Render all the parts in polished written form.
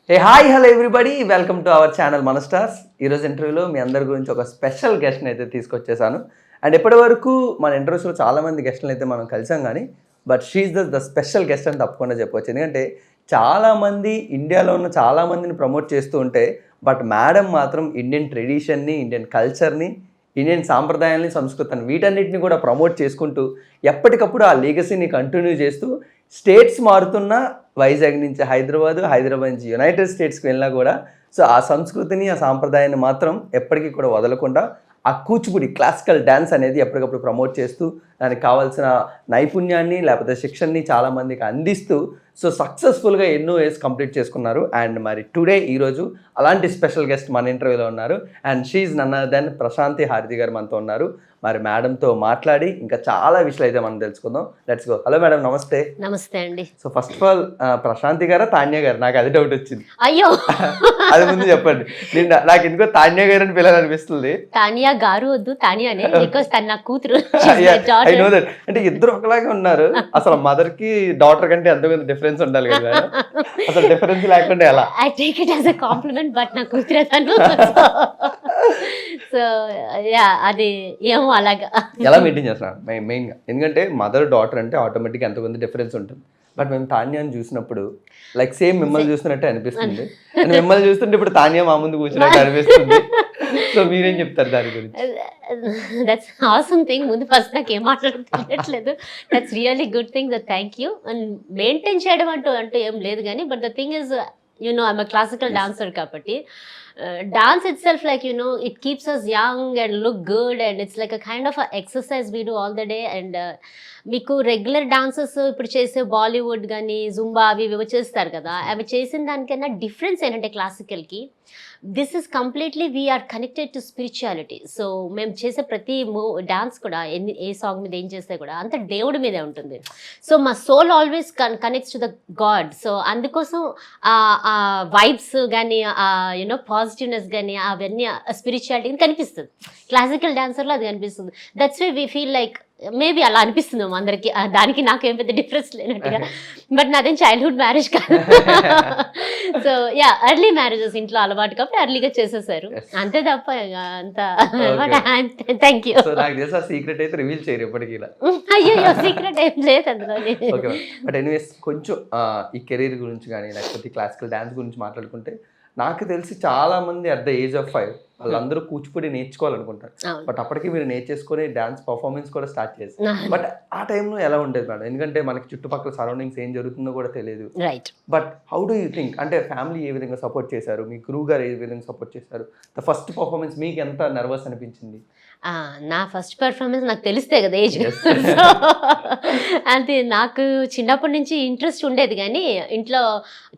Hi hello everybody, welcome to our channel మన stars. ఈరోజు ఇంటర్వ్యూలో మీ అందరి గురించి ఒక స్పెషల్ గెస్ట్ని అయితే తీసుకొచ్చేసాను. అండ్ ఇప్పటి వరకు మన ఇంటర్వ్యూస్లో చాలామంది గెస్ట్ని అయితే మనం కలిసాం, కానీ but she's the special guest అని తప్పకుండా చెప్పవచ్చు. ఎందుకంటే చాలామంది ఇండియాలో ఉన్న చాలామందిని ప్రమోట్ చేస్తూ ఉంటే, బట్ మేడం మాత్రం ఇండియన్ ట్రెడిషన్ని, ఇండియన్ కల్చర్ని, ఇండియన్ సాంప్రదాయాల్ని, సంస్కృతిని వీటన్నిటిని కూడా ప్రమోట్ చేసుకుంటూ ఎప్పటికప్పుడు ఆ లీగసీని కంటిన్యూ చేస్తూ స్టేట్స్ మారుతున్న వైజాగ్ నుంచి హైదరాబాద్ నుంచి యునైటెడ్ స్టేట్స్కి వెళ్ళినా కూడా సో ఆ సంస్కృతిని, ఆ సాంప్రదాయాన్ని మాత్రం ఎప్పటికీ కూడా వదలకుండా ఆ కూచిపూడి క్లాసికల్ డ్యాన్స్ అనేది ఎప్పటికప్పుడు ప్రమోట్ చేస్తూ దానికి కావాల్సిన నైపుణ్యాన్ని లేకపోతే శిక్షణని చాలామందికి అందిస్తూ సో సక్సెస్ఫుల్గా ఎన్నో ఇయర్స్ కంప్లీట్ చేసుకున్నారు. అండ్ మరి టుడే ఈరోజు అలాంటి స్పెషల్ గెస్ట్ మన ఇంటర్వ్యూలో ఉన్నారు. And she's none other than Prashanti Harathi గారు మనతో ఉన్నారు. మరి మేడంతో మాట్లాడి ఇంకా చాలా విషయాలు అయితే మనం తెలుసుకుందాం. Let's go. హలో మేడం, నమస్తే. నమస్తే అండి. So first of all Prashanti గారా తాన్య గారు? నాకు అది డౌట్ వచ్చింది. అయ్యో అది ముందు చెప్పండి. నాకు ఎందుకో తాన్య గారు అని పిల్లలనిపిస్తుంది. తానియా గారు వద్దు, తానియానే, బికాస్ తన నా కూతురు. I know that. అంటే ఇద్దరు ఒకలాగే ఉన్నారు. అసలు మదర్ కి డాటర్ కంటే ఎంతో కొంత డిఫరెన్స్ ఉండాలి కదా. అసలు డిఫరెన్స్ లేకుండా ఎలా? I take it as a compliment, but నా కూతురే తను. సో యా, అది ఏమో అలాగా. ఎలా మెయింటైన్ చేస్తున్నారు మెయిన్గా? ఎందుకంటే మదర్ డాటర్ అంటే ఆటోమేటిక్గా ఎంతో కొంత డిఫరెన్స్ ఉంటుంది. బట్ మేము తాన్యాని చూసినప్పుడు లైక్ సేమ్ మిమ్మల్ని చూస్తున్నట్టే అనిపిస్తుంది. అండ్ మిమ్మల్ని చూస్తుంటే ఇప్పుడు తాన్యా మా ముందు కూర్చున్నట్టు అనిపిస్తుంది. సో మీరేం చెప్తారు దాని గురించి? That's awesome thing. ముందు ఫస్ట్ నాకు ఏం మాట్లాడట్లేదు. That's really good thing. Thank you. And maintain చేయడం అంటూ ఏం లేదు కానీ, but the thing is, you know, I'm a classical dancer kabatti dance itself, like, you know, it keeps us young and look good, and it's like a kind of a exercise we do all the day. And మీకు regular dances ఇప్పుడు చేసే బాలీవుడ్ కానీ Zumba అవి ఇవి చేస్తారు కదా, అవి చేసిన దానికన్నా డిఫరెన్స్ ఏంటంటే క్లాసికల్కి this is completely we are connected to spirituality. So మేము చేసే ప్రతి డాన్స్ కూడా ఏ సాంగ్ మీద ఏం చేస్తే కూడా అంత దేవుడి మీదే ఉంటుంది. సో మా soul always connects to the god. So అందుకోసం ఆ వైబ్స్ కానీ, యూనో పాజిటివ్నెస్ కానీ, అవన్నీ స్పిరిచువాలిటీ కనిపిస్తుంది. క్లాసికల్ డాన్సర్లో అది కనిపిస్తుంది. That's why we feel like maybe అలా అనిపిస్తుంది అందరికి. దానికి నాకేం పెద్ద డిఫరెన్స్ లేనట్టుగా. బట్ నాదేం చైల్డ్హుడ్ మ్యారేజ్ కాదు. సో యా, ఎర్లీ మ్యారేజెస్ ఇంట్లో అలవాటు కాబట్టి ఎర్లీగా చేసేసారు, అంతే తప్ప అంత. Thank you. సీక్రెట్ అయితే రివీల్ చేయరు ఎప్పటికీ? అయ్యో, సీక్రెట్ ఏం లేదు అందులో. బట్ ఎనీవేస్ కొంచెం ఈ కెరీర్ గురించి కానీ లేకపోతే క్లాసికల్ డాన్స్ గురించి మాట్లాడుకుంటే, నాకు తెలిసి చాలా మంది అట్ ద ఏజ్ ఆఫ్ 5 వాళ్ళందరూ కూచిపూడి నేర్చుకోవాలనుకుంటారు. బట్ అప్పటికి మీరు నేర్చేసుకొని డాన్స్ పర్ఫార్మెన్స్ కూడా స్టార్ట్ చేస్తారు. బట్ ఆ టైంలో ఎలా ఉండేది మేడం? ఎందుకంటే మనకి చుట్టుపక్కల సరౌండింగ్స్ ఏం జరుగుతుందో కూడా తెలియదు. Right. But how do you think, అంటే ఫ్యామిలీ ఏ విధంగా సపోర్ట్ చేశారు, మీ గురువు గారు ఏ విధంగా సపోర్ట్ చేశారు? ద ఫస్ట్ పర్ఫార్మెన్స్ మీకు ఎంత నర్వస్ అనిపించింది? నా ఫస్ట్ పర్ఫార్మెన్స్ నాకు తెలిస్తే కదా ఏజ్. అంతే, నాకు చిన్నప్పటి నుంచి ఇంట్రెస్ట్ ఉండేది కానీ ఇంట్లో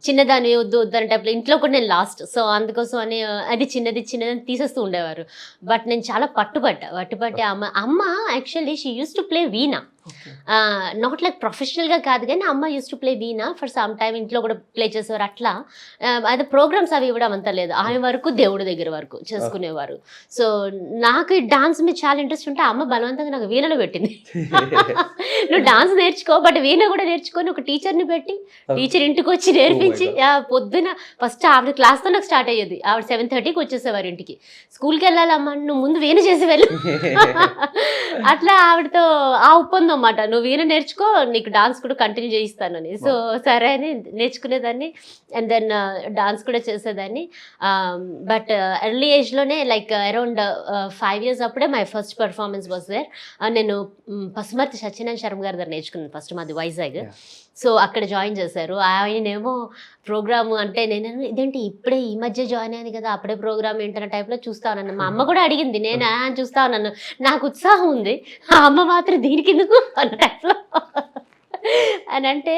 చిన్నదాన్ని వద్దు వద్దని టైప్లో ఇంట్లో కూడా నేను లాస్ట్. సో అందుకోసం అని అది చిన్నది తీసేస్తూ ఉండేవారు. బట్ నేను చాలా పట్టుబట్టి అమ్మ actually she use to play veena. Not like ప్రొఫెషనల్గా కాదు కానీ అమ్మ use to play veena for some time. ఇంట్లో కూడా ప్లే చేసేవారు. అట్లా అది ప్రోగ్రామ్స్ అవి ఇవ్వడం అంతా లేదు, ఆమె వరకు దేవుడి దగ్గర వరకు చేసుకునేవారు. సో నాకు ఈ డాన్స్ మీద చాలా ఇంట్రెస్ట్ ఉంటే అమ్మ బలవంతంగా నాకు వీణలో పెట్టింది. నువ్వు డాన్స్ నేర్చుకో, బట్ వీణ కూడా నేర్చుకొని ఒక టీచర్ని పెట్టి, టీచర్ ఇంటికి వచ్చి నేర్పించి, పొద్దున ఫస్ట్ ఆవిడ క్లాస్తో నాకు స్టార్ట్ అయ్యేది. ఆవిడ 7:30కి వచ్చేసేవారు ఇంటికి. స్కూల్కి వెళ్ళాలమ్మా, నువ్వు ముందు వీణ చేసి వెళ్ళు. అట్లా ఆవిడతో ఆ ఒప్పందం అన్నమాట, నువ్వు వీణ నేర్చుకో, నీకు డాన్స్ కూడా కంటిన్యూ చేయిస్తానని. సో సరే అని నేర్చుకునేదాన్ని. అండ్ దెన్ డాన్స్ కూడా చేసేదాన్ని. బట్ ఎర్లీ ఏజ్లోనే లైక్ అరౌండ్ 5 years అప్పుడే my first performance was there. నేను పసుమర్తి సత్యనారాయణ శర్మ గారి దగ్గర నేర్చుకున్నాను ఫస్ట్, మాది వైజాగ్. సో అక్కడ జాయిన్ చేశారు. ఆయనేమో ప్రోగ్రాము అంటే నేను ఇదేంటి ఇప్పుడే ఈ మధ్య జాయిన్ అయ్యాను కదా, అప్పుడే ప్రోగ్రామ్ ఏంటన్న టైప్లో చూస్తా ఉన్నాను. మా అమ్మ కూడా అడిగింది, నేను చూస్తా ఉన్నాను. నాకు ఉత్సాహం ఉంది, ఆ అమ్మ మాత్రం దీనికి ఎందుకు అన్న టైప్లో అని అంటే,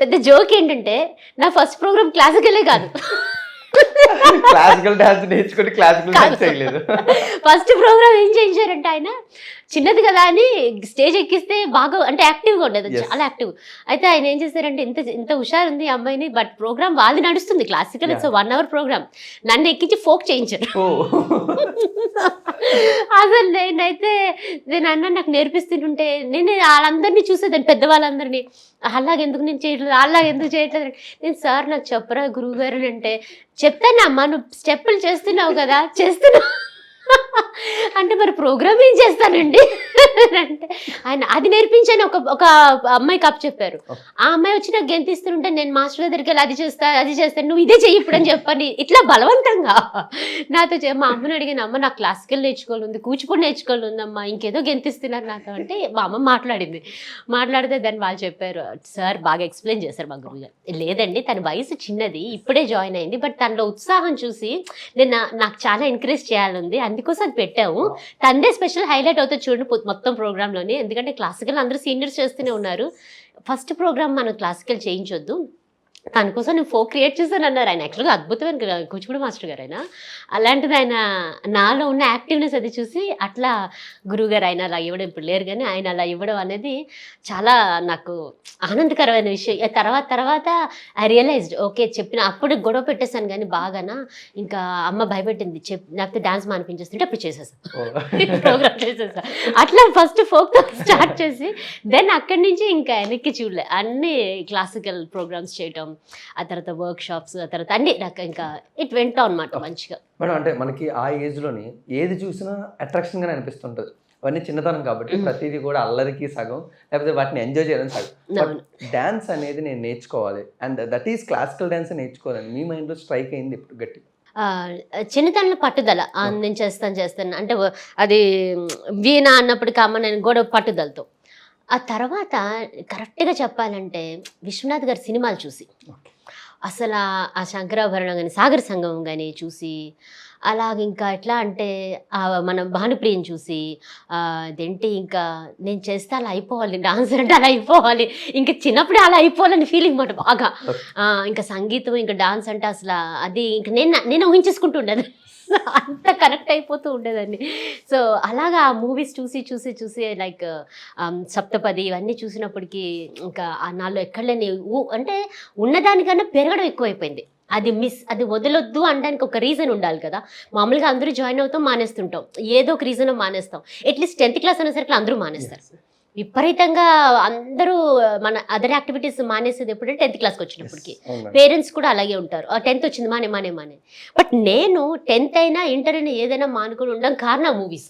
పెద్ద జోక్ ఏంటంటే నా ఫస్ట్ ప్రోగ్రామ్ క్లాసికలే కాదు. క్లాసికల్ డాన్స్ నేర్చుకుని క్లాసికల్ డాన్స్ చేయలేదు. ఫస్ట్ ప్రోగ్రామ్ ఏం చేయించారంటే ఆయన చిన్నది కదా అని స్టేజ్ ఎక్కిస్తే బాగా అంటే యాక్టివ్గా ఉండేది, Yes. చాలా యాక్టివ్. అయితే ఆయన ఏం చేశారంటే ఇంత ఇంత హుషారు ఉంది ఈ అమ్మాయిని, బట్ ప్రోగ్రామ్ వాళ్ళది నడుస్తుంది క్లాసికల్, ఇట్స్ 1 hour ప్రోగ్రామ్, నన్ను ఎక్కించి ఫోక్ చేయించారు. ఓ అసలు నేను అన్న నాకు నేర్పిస్తుంటే నేను వాళ్ళందరినీ చూసేదాన్ని, పెద్దవాళ్ళందరినీ, అలాగెందుకు నేను చేయట్లేదు, అలాగెందుకు చేయట్లేదు. నేను సార్ నాకు చెప్పరా గురువు గారు అంటే, చెప్తానమ్మా నువ్వు స్టెప్పులు చేస్తున్నావు కదా, చేస్తున్నావు అంటే మరి ప్రోగ్రామ్ ఏం చేస్తానండి అంటే ఆయన అది నేర్పించాను. ఒక అమ్మాయికి అప్ చెప్పారు, ఆ అమ్మాయి వచ్చి నాకు గెంతిస్తుంటే నేను మాస్టర్ దగ్గరికి వెళ్ళి అది చేస్తాను, నువ్వు ఇదే చెయ్యి ఇప్పుడు అని చెప్పని ఇట్లా బలవంతంగా నాతో మా అమ్మని అడిగాను, అమ్మ నాకు క్లాసికల్ నేర్చుకోవాలి ఉంది, కూచిపూడి నేర్చుకోవాలి ఉందమ్మా, ఇంకేదో గెంతిస్తున్నారు నాతో అంటే మా అమ్మ మాట్లాడితే దాన్ని వాళ్ళు చెప్పారు, సార్ బాగా ఎక్స్ప్లెయిన్ చేశారు మా గురువు గారు, లేదండి తన వయసు చిన్నది, ఇప్పుడే జాయిన్ అయింది, బట్ తనలో ఉత్సాహం చూసి నాకు చాలా ఎంకరేజ్ చేయాలంది, అందుకోసం అది పెట్టాము, తందే స్పెషల్ హైలైట్ అవుతుంది చూడండి మొత్తం ప్రోగ్రాంలోనే, ఎందుకంటే క్లాసికల్ అందరూ సీనియర్స్ చేస్తూనే ఉన్నారు, ఫస్ట్ ప్రోగ్రామ్ మనం క్లాసికల్ చేయించొద్దు, దానికోసం నేను ఫోక్ క్రియేట్ చేశాను అన్నారు. ఆయన యాక్చువల్గా అద్భుతమైన కూచిపూడి మాస్టర్ గారు ఆయన, అలాంటిది ఆయన నాలో ఉన్న యాక్టివ్నెస్ అది చూసి అట్లా గురువుగారు ఆయన అలా ఇవ్వడం, ఇప్పుడు లేరు కానీ ఆయన అలా ఇవ్వడం అనేది చాలా నాకు ఆనందకరమైన విషయం. తర్వాత ఐ రియలైజ్డ్ ఓకే చెప్పిన అప్పుడు గొడవ పెట్టేశాను కానీ బాగానా, ఇంకా అమ్మ భయపెట్టింది నాకు డాన్స్ మానిపించేస్తుంటే అప్పుడు చేసేసాను ప్రోగ్రామ్ చేసేసా. అట్లా ఫస్ట్ ఫోక్ స్టార్ట్ చేసి దెన్ అక్కడి నుంచి ఇంకా వెనక్కి చూడలే, అన్ని క్లాసికల్ ప్రోగ్రామ్స్ చేయటం, ఆ తర్వాత వర్క్ షాప్స్, ఆ తర్వాత అన్ని నాకు ఇంకా ఇట్ వెంట అనమాట మంచిగా. మేడం అంటే మనకి ఆ ఏజ్లోని ఏది చూసినా అట్రాక్షన్గానే అనిపిస్తుంటుంది, అవన్నీ చిన్నతనం కాబట్టి ప్రతిదీ కూడా అల్లరికి సగం, లేకపోతే వాటిని ఎంజాయ్ చేయడం సగం. డ్యాన్స్ అనేది నేను నేర్చుకోవాలి and that is classical dance నేర్చుకోవాలని మీ మైండ్లో స్ట్రైక్ అయింది ఇప్పుడు గట్టి? చిన్నతనంలో పట్టుదల, నేను చేస్తాను అంటే అది వీణ అన్నప్పటికీ అమ్మ నేను గొడవ పట్టుదలతో. ఆ తర్వాత కరెక్ట్గా చెప్పాలంటే విశ్వనాథ్ గారి సినిమాలు చూసి, అసలు ఆ శంకరాభరణం కానీ సాగర సంగమం కానీ చూసి, అలాగ ఇంకా ఎట్లా అంటే మన భానుప్రియని చూసి అదేంటి ఇంకా నేను చేస్తే అలా అయిపోవాలి, డాన్స్ అంటే అలా అయిపోవాలి, ఇంకా చిన్నప్పుడే అలా అయిపోవాలని ఫీలింగ్ మాట బాగా. ఇంకా సంగీతం ఇంకా డాన్స్ అంటే అసలు అది ఇంకా నేను ఊహించేసుకుంటూ ఉండేది, అంత కనెక్ట్ అయిపోతూ ఉండేదాన్ని. సో అలాగా ఆ మూవీస్ చూసి లైక్ సప్తపది ఇవన్నీ చూసినప్పటికీ ఇంకా నాలో ఎక్కడలేని అంటే ఉన్నదానికన్నా పెరగడం ఎక్కువైపోయింది. అది వదలొద్దు అనడానికి ఒక రీజన్ ఉండాలి కదా. మామూలుగా అందరూ జాయిన్ అవుతాం, మానేస్తుంటాం, ఏదో ఒక రీజన్ మానేస్తాం. అట్లీస్ట్ 10th క్లాస్ అనేసరికి అందరూ మానేస్తారు. విపరీతంగా అందరూ మన అదర్ యాక్టివిటీస్ మానేసేది ఎప్పుడంటే 10th క్లాస్కి వచ్చినప్పటికి. పేరెంట్స్ కూడా అలాగే ఉంటారు, 10th వచ్చింది మానే. బట్ నేను 10th అయినా ఇంటర్ అయినా ఏదైనా మానుకొని ఉండడం కారణం మూవీస్.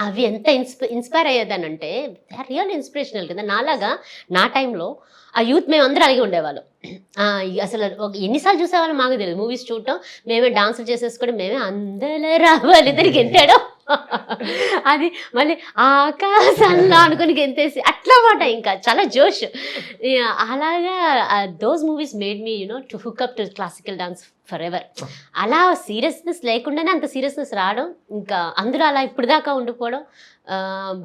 అవి ఎంత ఇన్స్పైర్ అయ్యేదానంటే రియల్ ఇన్స్పిరేషనల్ కదా. నాలాగా నా టైంలో ఆ యూత్ మేము అందరూ అలాగే ఉండేవాళ్ళం. అసలు ఎన్నిసార్లు చూసేవాళ్ళం మాకు తెలియదు. మూవీస్ చూడటం, మేమే డాన్సులు చేసేసుకోవడం, మేమే అందరూ రావాలి ఇద్దరికి ఎంతాడో అది మళ్ళీ ఆకాశంలో అనుకుని గెంతేసి అట్లా మాట, ఇంకా చాలా జోష్. అలాగా those movies made me to hook up to classical dance for ever. అలా సీరియస్నెస్ లేకుండానే అంత సీరియస్నెస్ రావడం, ఇంకా అందరూ అలా ఇప్పుడు దాకా ఉండిపోవడం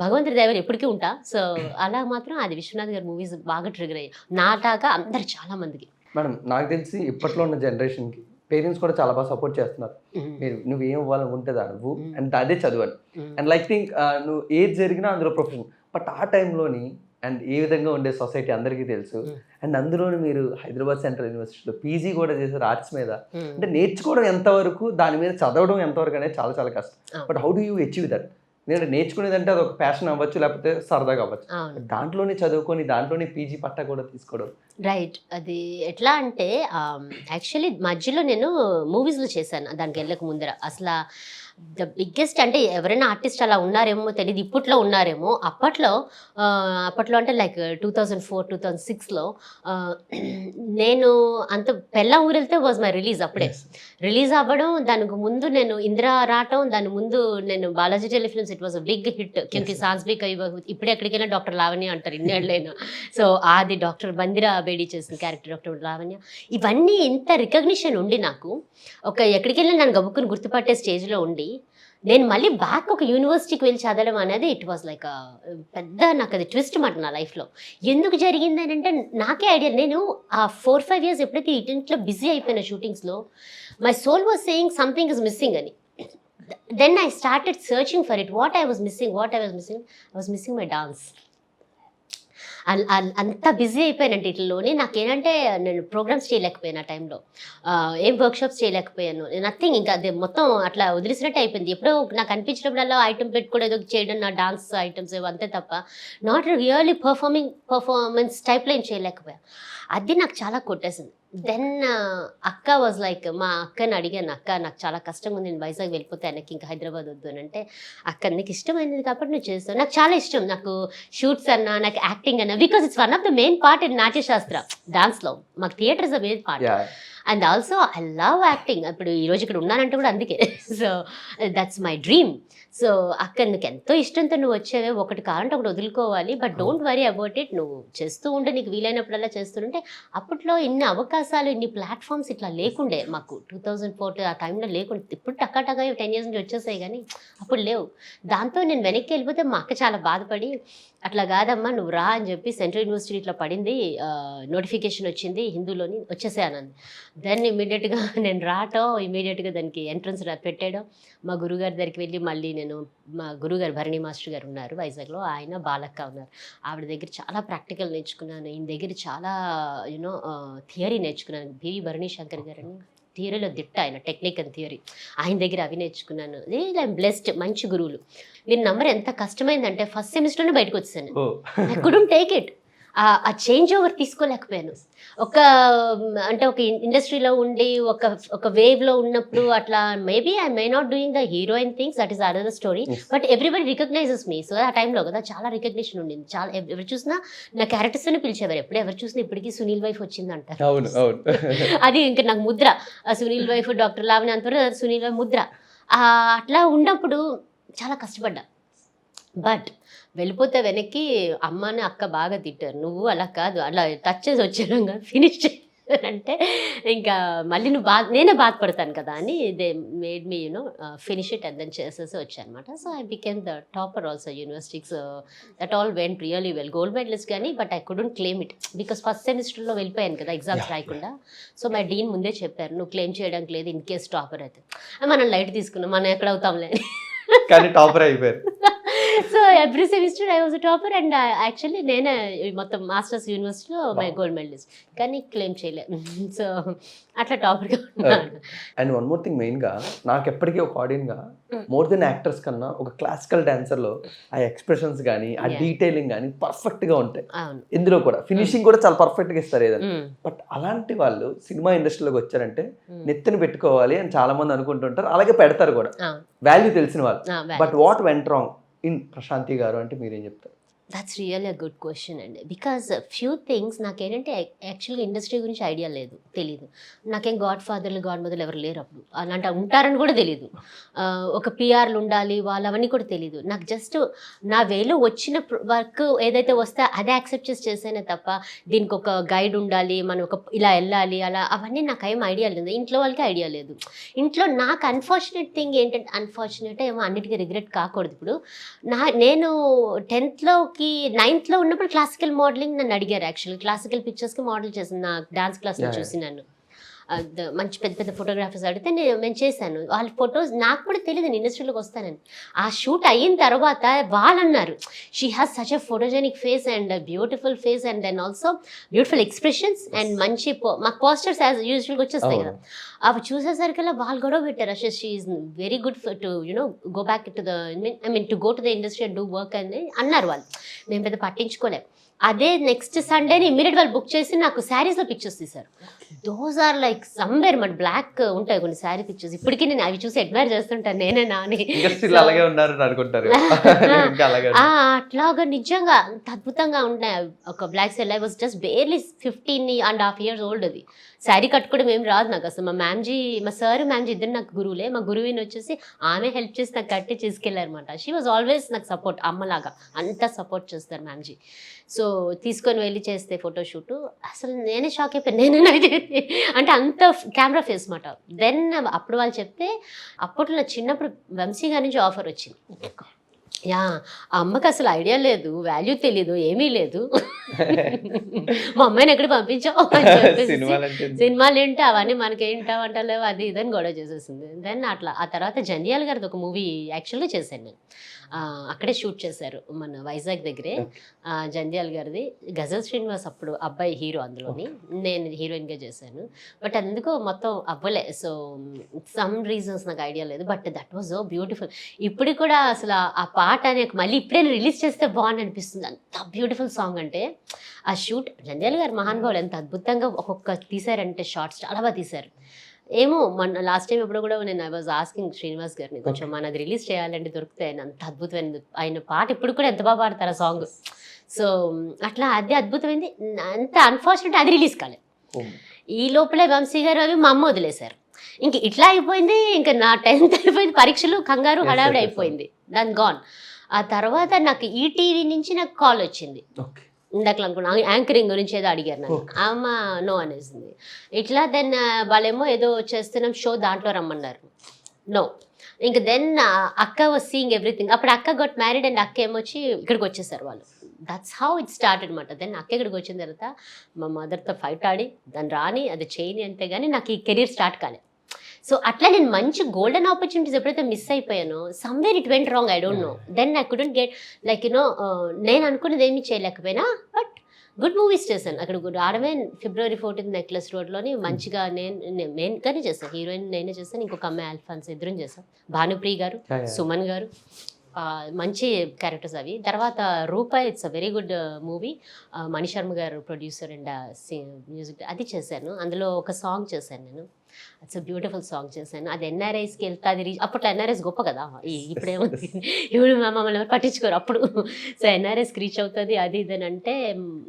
భగవంతుడి దయ వల్ల ఎప్పటికీ ఉంటా. సో అలా మాత్రం అది విశ్వనాథ్ గారి మూవీస్ బాగా ట్రిగర్ అయ్యాయి నాలాగా అందరు చాలా మందికి. మేడం నాకు తెలిసి ఇప్పట్లో ఉన్న జనరేషన్కి పేరెంట్స్ కూడా చాలా బాగా సపోర్ట్ చేస్తున్నారు. మీరు నువ్వు ఏం అవ్వాలనుకుంటే నువ్వు అండ్ అదే చదవాలి అండ్ లైక్ థింక్ నువ్వు ఏది జరిగినా అందులో ప్రొఫెషన్. బట్ ఆ టైంలోని అండ్ ఏ విధంగా ఉండే సొసైటీ అందరికీ తెలుసు. అండ్ అందులోని మీరు హైదరాబాద్ సెంట్రల్ యూనివర్సిటీలో పీజీ కూడా చేశారు ఆర్ట్స్ మీద. అంటే నేర్చుకోవడం ఎంతవరకు, దాని మీద చదవడం ఎంతవరకు అనేది చాలా చాలా కష్టం. But how do you achieve that? నేను నేర్చుకునేదంటే అది ఒక ప్యాషన్ అవ్వచ్చు, లేకపోతే సరదాగా అవ్వచ్చు. దాంట్లోనే చదువుకొని దాంట్లోనే పీజీ పట్టా కూడా తీసుకోవడం రైట్. అది ఎట్లా అంటే యాక్చువల్లీ మధ్యలో నేను మూవీస్లో చేశాను, దానికి వెళ్ళక ముందర. అసలు ద బిగ్గెస్ట్ అంటే ఎవరైనా ఆర్టిస్ట్ అలా ఉన్నారేమో తెలియదు, ఇప్పట్లో ఉన్నారేమో. అప్పట్లో అంటే లైక్ 2004, 2006లో నేను అంత పెళ్ళ ఊరెళ్తే వాజ్ మై రిలీజ్. అప్పుడే రిలీజ్ అవ్వడం, దానికి ముందు నేను ఇందిరా రావటం, దాని ముందు నేను Balaji Telefilms, it was a big hit. Kyunki సాన్స్ బి కై ఇప్పుడే ఎక్కడికైనా డాక్టర్ లావణ్య అంటారు ఇన్నేళ్ళైనా. సో అది డాక్టర్ బందిరా బేడి చేసిన క్యారెక్టర్ డాక్టర్ లావణ్య. ఇవన్నీ ఇంత రికగ్నిషన్ ఉండి నాకు ఎక్కడికి వెళ్ళినా నన్ను గబుక్కుని గుర్తుపట్టే స్టేజ్లో ఉండి నేను మళ్ళీ బ్యాక్ ఒక యూనివర్సిటీకి వెళ్ళి చదవడం అనేది ఇట్ వాజ్ లైక్ పెద్ద నాకు అది ట్విస్ట్ మాట నా లైఫ్లో. ఎందుకు జరిగింది అని అంటే నాకే ఐడియా. నేను ఆ 4-5 years ఎప్పుడైతే ఇంట్లో బిజీ అయిపోయిన షూటింగ్స్లో my soul was saying something is missing అని. then I started searching for it. What I was missing, I was missing my dance. అంత బిజీ అయిపోయానంటే ఇట్లలోనే నాకేంటంటే నేను ప్రోగ్రామ్స్ చేయలేకపోయాను ఆ టైంలో, ఏం వర్క్షాప్స్ చేయలేకపోయాను, నథింగ్. ఇంకా అది మొత్తం అట్లా వదిలేసినట్టు అయిపోయింది. ఎప్పుడో నాకు అనిపించినప్పుడల్లా ఐటమ్ పెట్టుకోవడం ఏదో చేయడం, నా డాన్స్ ఐటమ్స్ అంతే తప్ప నాట్ రియల్లీ పర్ఫార్మెన్స్ టైప్లో ఏం చేయలేకపోయాను. అది నాకు చాలా కొట్టేసింది. దెన్ అక్క వాజ్ లైక్, మా అక్కని అడిగాను, అక్క నాకు చాలా కష్టంగా ఉంది, నేను వైజాగ్ వెళ్ళిపోతే ఆయనకి ఇంకా హైదరాబాద్ వద్దు అని అంటే, అక్క నీకు ఇష్టమైనది కాబట్టి నువ్వు చేస్తావు. నాకు చాలా ఇష్టం, నాకు షూట్స్ అన్నా, నాకు యాక్టింగ్ అన్నా, because it's one of the main part in Natyashastra డాన్స్లో. మాకు theatre is the main part. And also I love acting. ఇప్పుడు ఈరోజు ఇక్కడ ఉన్నానంటే కూడా అందుకే. So that's my dream. So అక్క నీకు ఎంతో ఇష్టంతో నువ్వు వచ్చేవే, ఒకటి కావాలంటే ఒకటి వదులుకోవాలి, but don't worry about it, నువ్వు చేస్తూ ఉంటే నీకు వీలైనప్పుడల్లా చేస్తుంటే. అప్పట్లో ఇన్ని అవకాశాలు, ఇన్ని ప్లాట్ఫామ్స్ ఇట్లా లేకుండే మాకు. 2004 ఆ టైంలో లేకుండే. ఇప్పుడు టక్కా 10 years నుంచి వచ్చేసాయి కానీ అప్పుడు లేవు. దాంతో నేను వెనక్కి వెళ్ళిపోతే మా అక్క చాలా బాధపడి, అట్లా కాదమ్మా నువ్వు రా అని చెప్పి సెంట్రల్ యూనివర్సిటీ ఇట్లా పడింది, నోటిఫికేషన్ వచ్చింది హిందూలోని, వచ్చేసాను. దెన్ ఇమీడియట్గా నేను రావటం, ఇమీడియట్గా దానికి ఎంట్రన్స్ పెట్టేయడం, మా గురుగారి దగ్గరికి వెళ్ళి మళ్ళీ నేను, మా గురుగారు భరణి మాస్టర్ గారు ఉన్నారు వైజాగ్లో, ఆయన బాలక్క ఉన్నారు, ఆవిడ దగ్గర చాలా ప్రాక్టికల్ నేర్చుకున్నాను. ఈయన దగ్గర చాలా యూనో థియరీ నేర్చుకున్నాను. బివి భరణి శంకర్ గారు అని థియరీలో దిట్ట, ఆయన టెక్నిక్ అండ్ థియరీ, ఆయన దగ్గర అవి నేర్చుకున్నాను. ఐఎమ్ బ్లెస్డ్, మంచి గురువులు. మీరు నంబర్ ఎంత కష్టమైందంటే ఫస్ట్ సెమిస్టర్లో బయటకు వచ్చాను. I couldn't take it. ఆ చేంజ్ ఓవర్ తీసుకోలేకపోయాను. అంటే ఒక ఇండస్ట్రీలో ఉండి ఒక వేవ్లో ఉన్నప్పుడు అట్లా, maybe I may not doing the heroine things, that is another story, but everybody recognizes me. So ఆ టైంలో కదా చాలా రికగ్నిషన్ ఉండింది. చాలా ఎవరు చూసినా నా క్యారెక్టర్స్ని పిలిచేవారు. ఎవరు చూసినా ఇప్పటికీ సునీల్ వైఫ్ వచ్చింది అంటారు. అది ఇంకా నాకు ముద్ర. సునీల్ వైఫ్ డాక్టర్ లావణ్య అంటారు, సునీల్ వైఫ్ ముద్ర. అట్లా ఉన్నప్పుడు చాలా కష్టపడ్డా. బట్ వెళ్ళిపోతే వెనక్కి అమ్మని అక్క బాగా తిట్టారు, నువ్వు అలా కాదు, అలా టచ్ చేసి వచ్చాను కదా ఫినిష్ అంటే ఇంకా మళ్ళీ నేనే బాధపడతాను కదా అని they made me you know finish it and then చేసేసి వచ్చాను అనమాట. So I became the topper also universities. That all went really well. Gold medalist కానీ, but I couldn't claim it because first సెమిస్టర్లో వెళ్ళిపోయాను కదా ఎగ్జామ్స్ రాయకుండా. సో మై డీన్ ముందే చెప్పారు, నువ్వు క్లెయిమ్ చేయడానికి లేదు, ఇన్ కేస్ టాపర్ అయితే. మనం లైట్ తీసుకున్నాం, మనం ఎక్కడ అవుతాంలే కానీ టాపర్ అయిపోయారు. So every semester I was topper and actually నేనే మొత్తం మాస్టర్స్ యూనివర్సిటీలో మై గోల్డ్ మెడలిస్ట్, కానీ క్లెయిమ్ చేయలే. సో అట్లా టాపర్గా ఉన్నాను. అండ్ వన్ మోర్ థింగ్, మెయిన్గా నాకు ఎప్పటికీ ఒక ఆడియన్గా మోర్ దెన్ యాక్టర్స్ కన్నా ఒక క్లాసికల్ డాన్సర్లో ఆ ఎక్స్ప్రెషన్స్ కానీ ఆ డీటెయిలింగ్ కానీ పర్ఫెక్ట్గా ఉంటాయి. ఇందులో కూడా ఫినిషింగ్ కూడా చాలా పర్ఫెక్ట్గా ఇస్తారు ఏదైనా. బట్ అలాంటి వాళ్ళు సినిమా ఇండస్ట్రీలోకి వచ్చారంటే నెత్తిని పెట్టుకోవాలి అని చాలా మంది అనుకుంటుంటారు, అలాగే పెడతారు కూడా, వాల్యూ తెలిసిన వాళ్ళు. But what went wrong in Prashanti గారు అంటే మీరేం చెప్తారు? That's really a good question అండి. బికాజ్ ఫ్యూ థింగ్స్ నాకేంటంటే యాక్చువల్గా ఇండస్ట్రీ గురించి ఐడియా లేదు, తెలీదు. నాకేం గాడ్ ఫాదర్లు గాడ్ మదర్లు ఎవరు లేరు అప్పుడు, అలాంటి ఉంటారని కూడా తెలీదు. ఒక పిఆర్లు ఉండాలి వాళ్ళు, అవన్నీ కూడా తెలీదు. నాకు జస్ట్ నా వేలో వచ్చిన వర్క్ ఏదైతే వస్తే అదే యాక్సెప్ట్ చేసేనే తప్ప దీనికి ఒక గైడ్ ఉండాలి, మనం ఇలా వెళ్ళాలి అలా, అవన్నీ నాకు ఏం ఐడియా లేదు. ఇంట్లో వాళ్ళకి ఐడియా లేదు. ఇంట్లో నాకు అన్ఫార్చునేట్ థింగ్ ఏంటంటే, అన్ఫార్చునేట్ ఏమో అన్నిటికీ రిగ్రెట్ కాకూడదు. ఇప్పుడు నేను 10th 9th ఉన్నప్పుడు క్లాసికల్ మోడలింగ్ నన్ను అడిగారు. యాక్చువల్లీ క్లాసికల్ పిక్చర్స్కి మోడల్ చేశాను, నా డాన్స్ క్లాస్లో చూసి నన్ను మంచి పెద్ద పెద్ద ఫోటోగ్రాఫర్స్ అడిగితే నేను చేశాను. వాళ్ళ ఫొటోస్ నాకు కూడా తెలియదు నేను ఇండస్ట్రీలోకి వస్తానని. ఆ షూట్ అయిన తర్వాత వాళ్ళు అన్నారు, she has such a photogenic face and beautiful face and then also beautiful expressions and మంచి మాకు పోస్టర్స్ యాజ్ యూజువల్గా వచ్చేస్తాయి కదా, అవి చూసేసరికల్లా వాళ్ళు గొడవ పెట్టారు. అసలు she is very good to you know go back to the to go to the industry and do work అని అన్నారు వాళ్ళు. మేము పెద్ద పట్టించుకోలేము. అదే నెక్స్ట్ సండేని ఇమ్మీడియట్ వాళ్ళు బుక్ చేసి నాకు శారీస్లో పిక్చర్స్ తీశారు. దోస్ ఆర్ లైక్ సమ్వేర్ మన బ్లాక్ ఉంటాయి కొన్ని శారీ పిక్చర్స్. ఇప్పటికీ నేను అవి చూసి అడ్మైర్ చేస్తుంటాను, నేనే నాని అట్లాగా నిజంగా అంత అద్భుతంగా ఉంటాయి. ఒక black cell I was just barely 15.5 years old. అది శారీ కట్టుకోవడం ఏం రాదు నాకు అసలు. మా సార్ మ్యామ్జీ ఇద్దరు నాకు గురువులే. మా గురువుని వచ్చేసి ఆమె హెల్ప్ చేసి నాకు కట్టి తీసుకెళ్ళారనమాట. షీ వాజ్ ఆల్వేస్ నాకు సపోర్ట్, అమ్మలాగా అంతా సపోర్ట్ చేస్తారు మ్యామ్జీ. సో తీసుకొని వెళ్ళి చేస్తే ఫోటోషూట్ అసలు నేనే షాక్ అయిపోయాను. నేనే అంటే అంత కెమెరా ఫేస్ మాట. దెన్ అప్పుడు వాళ్ళు చెప్తే, అప్పట్లో చిన్నప్పుడు వంశీ గారి నుంచి ఆఫర్ వచ్చింది, యా ఆ అమ్మకి అసలు ఐడియా లేదు, వాల్యూ తెలీదు, ఏమీ లేదు. మా అమ్మాయిని ఎక్కడ పంపించావు అని చెప్పేసి సినిమాలంటే సినిమాలు ఏంటి అవన్నీ మనకేంటా వంటలేవు అది ఇదని గొడవ చేసేసింది. దెన్ అట్లా ఆ తర్వాత జంధ్యాల గారిది ఒక మూవీ యాక్చువల్గా చేశాను నేను. అక్కడే షూట్ చేశారు మన వైజాగ్ దగ్గరే. జంధ్యాల గారిది గజల్ శ్రీనివాస్ అప్పుడు అబ్బాయి హీరో, అందులోని నేను హీరోయిన్గా చేశాను. బట్ అందుకో మొత్తం అవ్వలే. సో సమ్ రీజన్స్ నాకు ఐడియా లేదు. But that was so beautiful. ఇప్పుడు కూడా అసలు ఆ పాట అనే మళ్ళీ ఇప్పుడే రిలీజ్ చేస్తే బాగుంది అనిపిస్తుంది. అంత బ్యూటిఫుల్ సాంగ్ అంటే ఆ షూట్ జంధ్యాల గారు మహానుభావులు ఎంత అద్భుతంగా ఒక్కొక్క తీశారంటే షార్ట్స్ చాలా బాగా తీశారు. ఏమో మొన్న లాస్ట్ టైం ఎప్పుడు కూడా నేను ఐ వాజ్ ఆస్కింగ్ శ్రీనివాస్ గారిని, కొంచెం మనది రిలీజ్ చేయాలంటే దొరికితే అంత అద్భుతమైనది. ఆయన పాట ఇప్పుడు కూడా ఎంత బాగా పాడతారు ఆ సాంగ్. సో అట్లా అది అద్భుతమైంది. అంత అన్ఫార్చునేట్ అది రిలీజ్ కాలేదు. ఈ లోపలే వంశీ గారు అవి మా అమ్మ వదిలేశారు. ఇంక ఇట్లా అయిపోయింది. ఇంకా నా 10th అయిపోయింది, పరీక్షలు కంగారు హడావిడి అయిపోయింది. దాని గాన్. ఆ తర్వాత నాకు ఈటీవీ నుంచి నాకు కాల్ వచ్చింది. ఇందాక అనుకున్నా యాంకరింగ్ గురించి ఏదో అడిగారు నన్ను. అమ్మ నో అనేసింది. ఇట్లా దెన్ వాళ్ళేమో ఏదో చేస్తున్నాం షో, దాంట్లో రమ్మన్నారు. నో. ఇంక దెన్ అక్క వాజ్ సీయింగ్ ఎవ్రీథింగ్. అప్పుడు అక్క గట్ మ్యారీడ్ అండ్ అక్క ఏమొచ్చి ఇక్కడికి వచ్చేసారు వాళ్ళు. దట్స్ హౌ ఇట్ స్టార్ట్ అనమాట. దెన్ అక్క ఇక్కడికి వచ్చిన తర్వాత మా మదర్తో ఫైట్ ఆడి దాన్ని రాని అది చేయని అంతే, కానీ నాకు ఈ కెరీర్ స్టార్ట్ కాలేదు. సో అట్లా నేను మంచి గోల్డెన్ ఆపర్చునిటీస్ ఎప్పుడైతే మిస్ అయిపోయానో somewhere it went wrong, I don't know. Then I couldn't get like you know నేను అనుకున్నది ఏమీ చేయలేకపోయినా బట్ గుడ్ మూవీస్ చేశాను. అక్కడ ఆడమే February 14th నెక్లెస్ రోడ్లోని మంచిగా నేను మెయిన్గానే చేశాను. హీరోయిన్ నేనే చేశాను, ఇంకొక అమ్మాయి అల్ఫాన్స్ ఇద్దరం చేశాను. భానుప్రియ గారు, సుమన్ గారు, మంచి క్యారెక్టర్స్ అవి. తర్వాత రూపాయి it's a very good movie. Manisharma గారు ప్రొడ్యూసర్ అండ్ మ్యూజిక్ అది చేశాను. అందులో ఒక సాంగ్ చేశాను నేను. ఇట్స్ అ బ్యూటిఫుల్ సాంగ్ చేశాను. అది ఎన్ఆర్ఐస్కి వెళ్తే అది అప్పట్లో ఎన్ఆర్ఐస్ గొప్ప కదా, ఇప్పుడేమో ఇప్పుడు మమ్మల్ని ఎవరు పట్టించుకోరు అప్పుడు. సో ఎన్ఆర్ఐస్కి రీచ్ అవుతుంది అది ఇదని అంటే